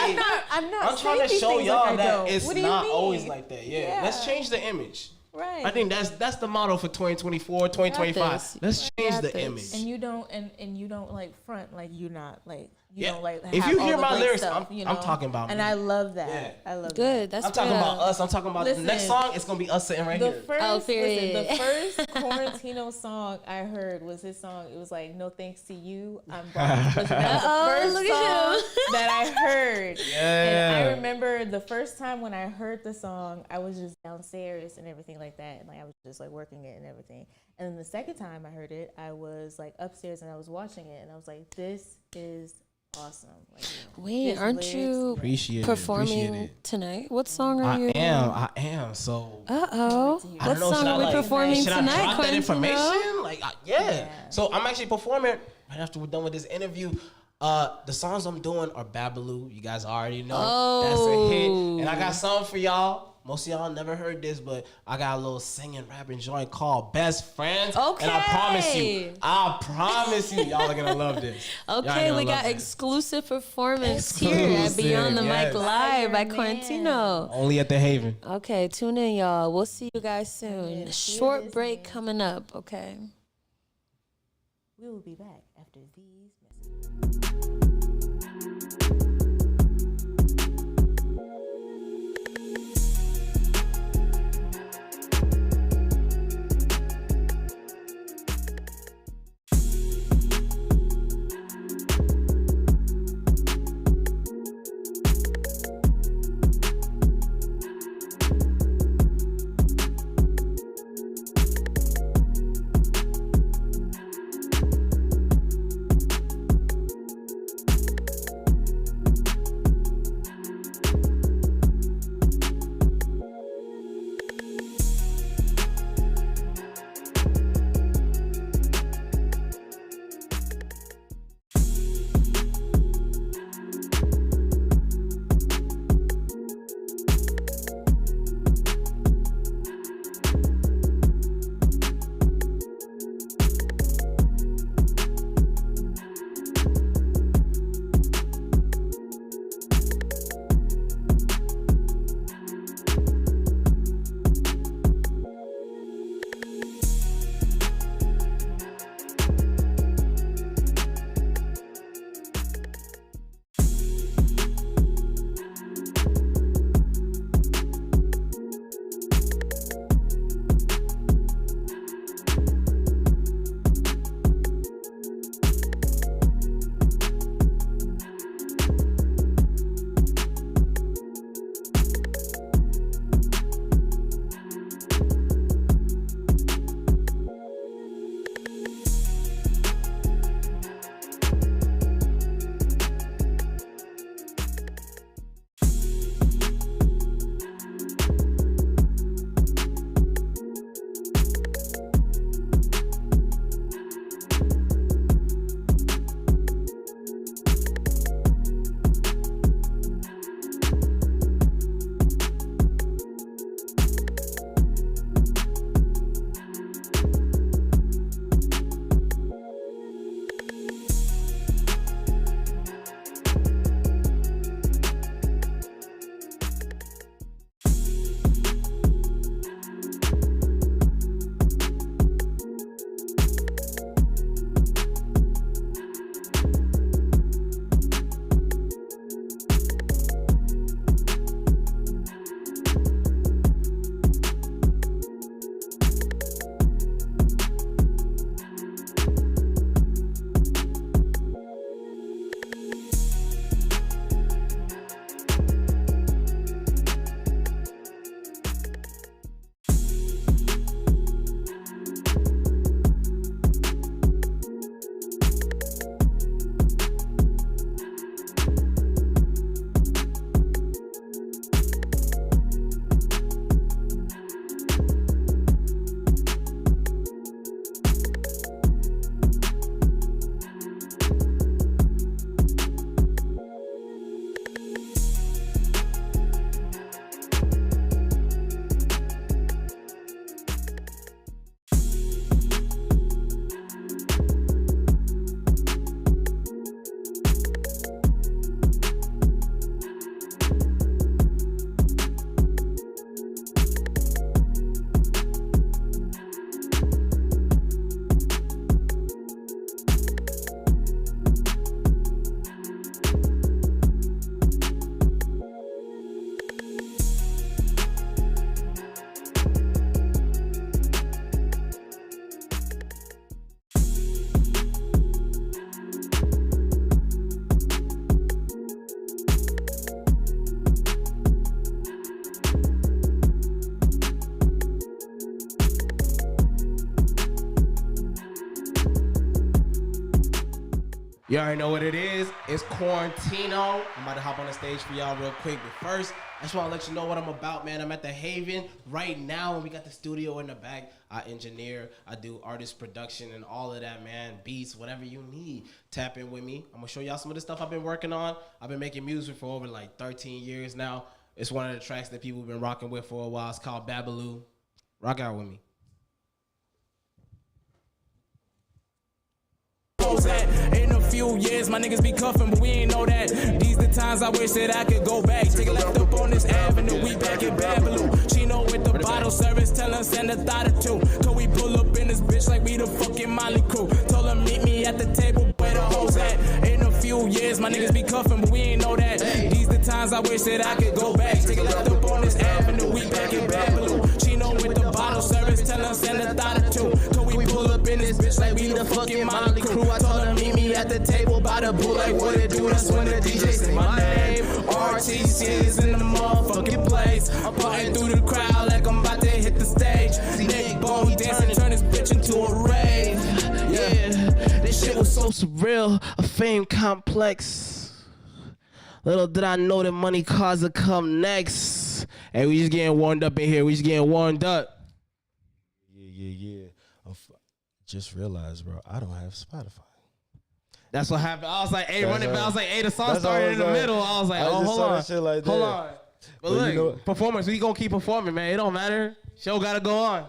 I'm not. I'm trying to saying these show things y'all like I that don't. it's What do you not mean? always like that. Yeah. Let's change the image. Right. I think that's the motto for 2024, 2025. this. Let's change got the this. image. And you don't and you don't like front like you're not like you Yeah. don't like If have you all hear the my great lyrics, stuff, I'm you know? talking about and me. I love that. Yeah. I love Good. that. That's I'm talking real. about us. I'm talking about the Listen. next song. It's gonna be us sitting right The here. first, period. listen, the first Quarantino song I heard was his song. It was like "No Thanks to You, I'm Broke." Listen, that was Uh-oh, the first look at him. song that I heard. Yeah. And I remember the first time when I heard the song, I was just downstairs and everything like that, and like I was just like working it and everything. And then the second time I heard it, I was like upstairs and I was watching it, and I was like, "This is awesome!" Like, Wait, his aren't lyrics- you Appreciate performing tonight? What song are you? I am. So Uh-oh. I What don't know. song Should I, are we like, performing should tonight, I drop that Quentin? information? Like, yeah. Yeah. So I'm actually performing right after we're done with this interview. The songs I'm doing are Babalu. You guys already know that's a hit. And I got something for y'all. Most of y'all never heard this, but I got a little singing, rapping joint called Best Friends. Okay. And I promise you, y'all are gonna love this. Y'all Okay, gonna we love got this. exclusive here at Exclusive, Beyond the yes. Mic Live by Man. Quintino. Only at the Haven. Okay, tune in, y'all. We'll see you guys soon. Yeah, see you Short this break man. coming up, okay? We will be back after these messages. You already know what it is. It's Quarantino. I'm about to hop on the stage for y'all real quick. But first, I just want to let you know what I'm about, man. I'm at the Haven right now, and we got the studio in the back. I engineer, I do artist production and all of that, man. Beats, whatever you need. Tap in with me. I'm going to show y'all some of the stuff I've been working on. I've been making music for over like 13 years now. It's one of the tracks that people have been rocking with for a while. It's called Babaloo. Rock out with me. In a few years, my niggas be cuffing, but we ain't know that. These the times I wish that I could go back. Take a left up on this avenue, we back at Babaloo. Chino with the bottle service, tell us send a thought or two. Cause we pull up in this bitch like we the fucking Molly crew. Told her meet me at the table where the hoes at. In a few years, my niggas be cuffing, but we ain't know that. These the times I wish that I could go back. Take a left up on this avenue, we back at Babaloo. Chino with the bottle service, tell us send a thought or two. Cause we pull up in this bitch like we the fucking Molly crew. I told her meet me at the table by the pool like what it do. That's when the DJ say my name. RTC is in the motherfucking place. I'm parting through the crowd like I'm about to hit the stage. Nick Bone dancing, turn this bitch into a rave. Yeah, this shit was so surreal. A fame complex. Little did I know that money cars would come next. Hey, we just getting warmed up in here. We just getting warmed up. Yeah. Just realized, bro, I don't have Spotify. That's what happened. I was like, hey, running back. I was like, hey, the song That's started in the like, middle. I was like, I oh, just hold saw on. that shit like Hold that. on. But But look, you know- performance, we gonna keep performing, man. It don't matter. Show gotta go on.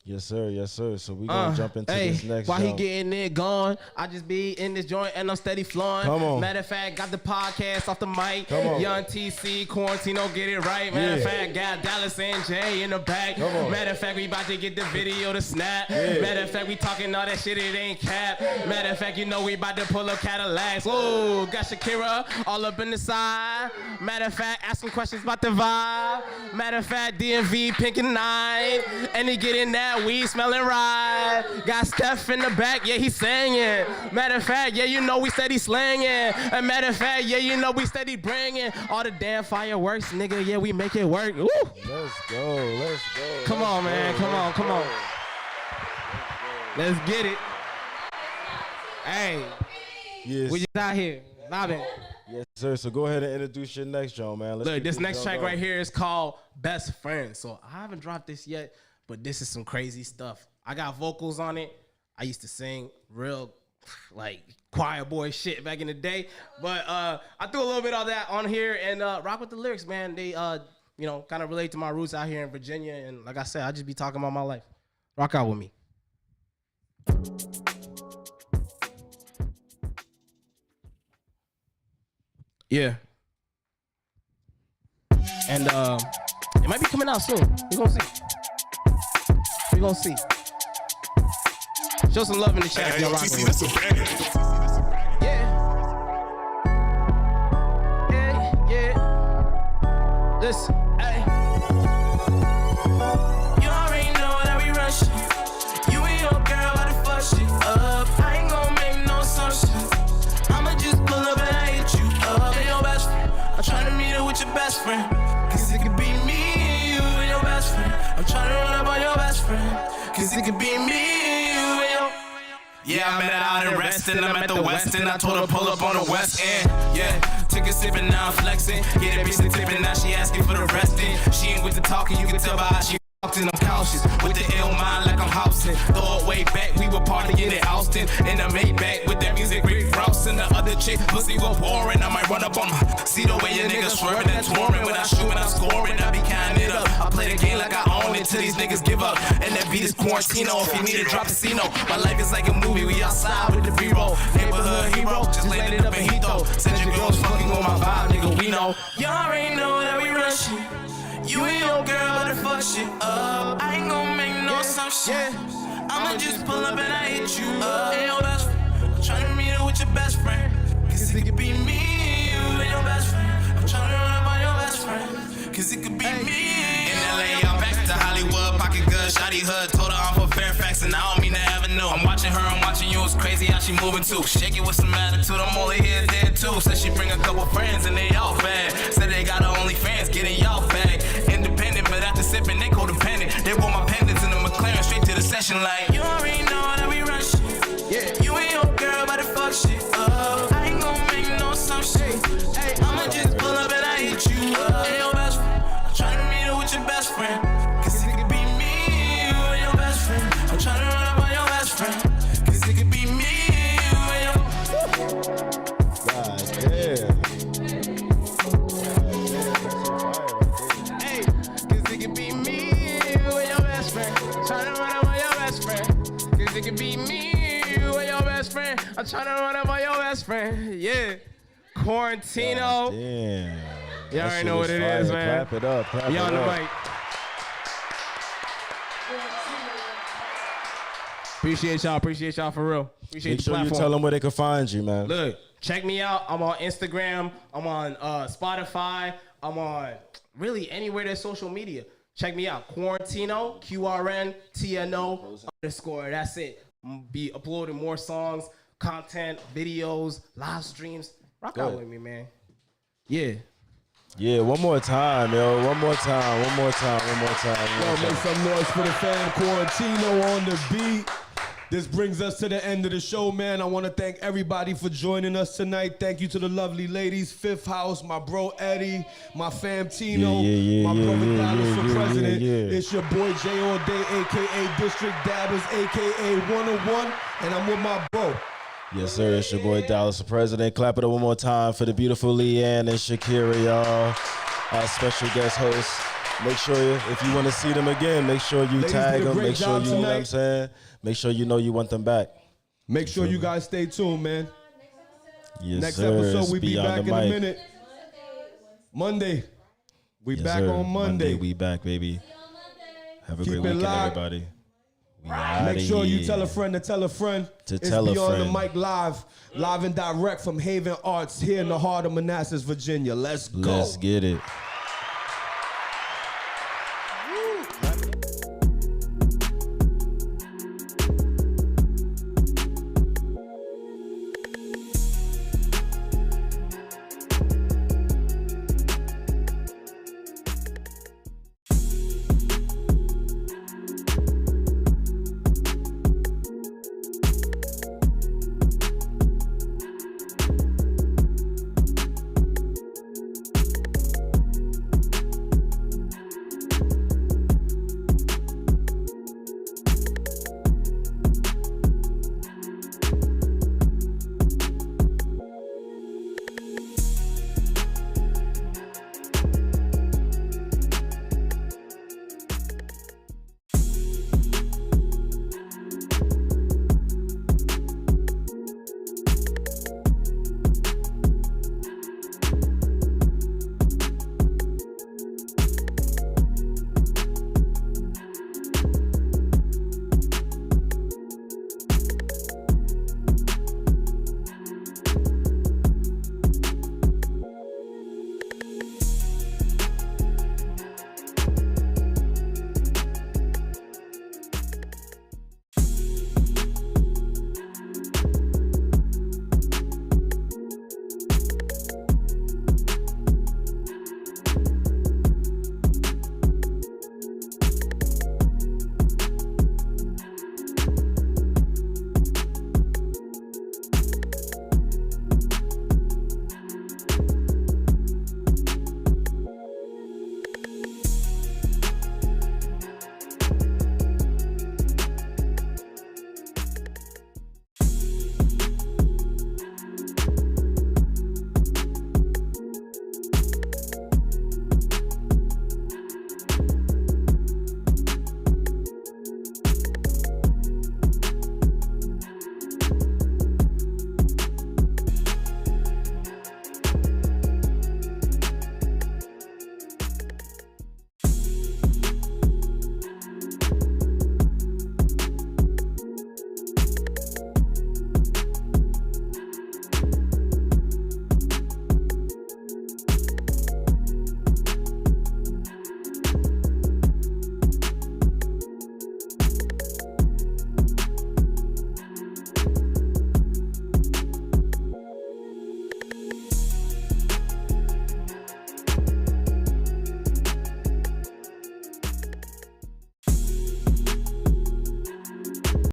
Yes, sir. So we gonna jump into this next while he jump. getting it gone, I just be in this joint and I'm steady flowing. Come on. Matter of fact, got the podcast off the mic. Come on. Young TC, Quarantino, get it right. Matter of Yeah. fact, got Dallas and Jay in the back. Come on. Matter of fact, we about to get the video to snap. Yeah. Matter of fact, we talking all that shit, it ain't cap. Matter of fact, you know we about to pull up Cadillacs. Whoa, got Shakira all up in the side. Matter of fact, asking questions about the vibe. Matter of fact, DMV pink and night. And he getting that weed smelling right. Got Steph in the back, yeah, he's singing. Matter of fact, yeah, you know we steady slanging. And matter of fact, yeah, you know we steady bringing all the damn fireworks, nigga. Yeah, we make it work. Woo. Let's go. Come on, man. Come on. Let's get it. Hey, Yes. we just out here. Mobbing. Yes, sir. So go ahead and introduce your next joint, man. Let's Look, get this next junk track going. right here is called Best Friend. So I haven't dropped this yet, but this is some crazy stuff. I got vocals on it. I used to sing real like choir boy shit back in the day. But I threw a little bit of that on here and rock with the lyrics, man. They kind of relate to my roots out here in Virginia. And like I said, I just be talking about my life. Rock out with me. Yeah. And it might be coming out soon. We're gonna see. Show some love in the chat if y'all rocking with me. Yeah. Listen, hey. You already know that we rush it. You and your girl about to fuck shit up. I ain't gon' make no assumptions. I'ma just pull up and I hit you up. And your best friend, I'm tryna meet her with your best friend. Cause it could be me, you and your best friend. I'm tryna run up on your best friend. Cause it could be me, you and your. Yeah, I met her out in Reston. I'm at the West End. I told her pull up on the West End. Yeah, took a sip and now I'm flexing. Yeah, that bitch the tipping, now she asking for the resting. She ain't with the talking, you can tell by how she walked in. I'm cautious with the ill mind like I'm housing. Throw it way back, we were partying in Austin. In a Maybach with that music, Rick Ross and the other chick. Pussy was pouring, I might run up on her. See the way your niggas swerving and touring. When I shoot and I'm scoring, I be counting it up. I play the game like I own it till these niggas give up. And that beat is Quarantino. If you need to drop the casino, my life is like a movie. We outside with the B-roll. Neighborhood hero, just landed up in Hito. Said your girls fucking on my vibe, nigga, we know. Y'all already know that we rushing. You and your girl about to fuck shit up. I ain't gon' make no assumption. I'ma just pull up and I hit you up. And your best friend, I'm tryna meet her with your best friend. Cause it could be me, you and your best friend. I'm tryna run up on your best friend. Cause it could be me. In LA, I'm back to Hollywood, pocket good, shawty hood. Told her I'm from Fairfax and I don't mean to ever know. I'm watching her, I'm watching you, it's crazy how she moving too. Shake it with some attitude, I'm only here there too. Said she bring a couple friends and they all bad. Said they got her OnlyFans, getting y'all bag. Independent, but after sipping, they codependent. They want my pendants in the McLaren, straight to the session like. You already know that we rush. Yeah. You and your girl about to fuck shit up. best friend. Yeah. Quarantino. Damn. Y'all already know what it is, man. Clap it up. Clap We it on the up. mic. Appreciate y'all for real. Appreciate Make the sure you platform. tell them where they can find you, man. Look, check me out. I'm on Instagram. I'm on Spotify. I'm on really anywhere there's social media. Check me out. Quarantino, QRNTNO_. That's it. I'm gonna be uploading more songs, content, videos, live streams. Rock out with me, man. Yeah. Yeah, one more time, yo. One more time. One more time. One more time. One Yo, more make time. some noise for the fam. Quarantino on the beat. This brings us to the end of the show, man. I want to thank everybody for joining us tonight. Thank you to the lovely ladies, Fifth House, my bro Eddie, my fam Tino, my brother Dallas for president. It's your boy J All Day, a.k.a. District Dabbers, a.k.a. 101, and I'm with my bro. Yes, sir. It's your boy Dallas for president. Clap it up one more time for the beautiful Leanne and Shakira, y'all. Our special guest hosts. Make sure if you want to see them again, make sure you Ladies tag did a them. great Make sure job you know what I'm tonight. saying. Make sure you know you want them back. Make sure you guys stay tuned, man. Yes, Next sir. episode, It's we be Beyond back the in a Mic. minute. Monday. We Yes, back sir. on Monday. We back, baby. Have a Keep great it weekend, locked. everybody. We Make outta sure you here. tell a friend to tell a friend. To it's tell a Beyond friend. the Mic live and direct from Haven Arts here in the heart of Manassas, Virginia. Let's go. Let's get it.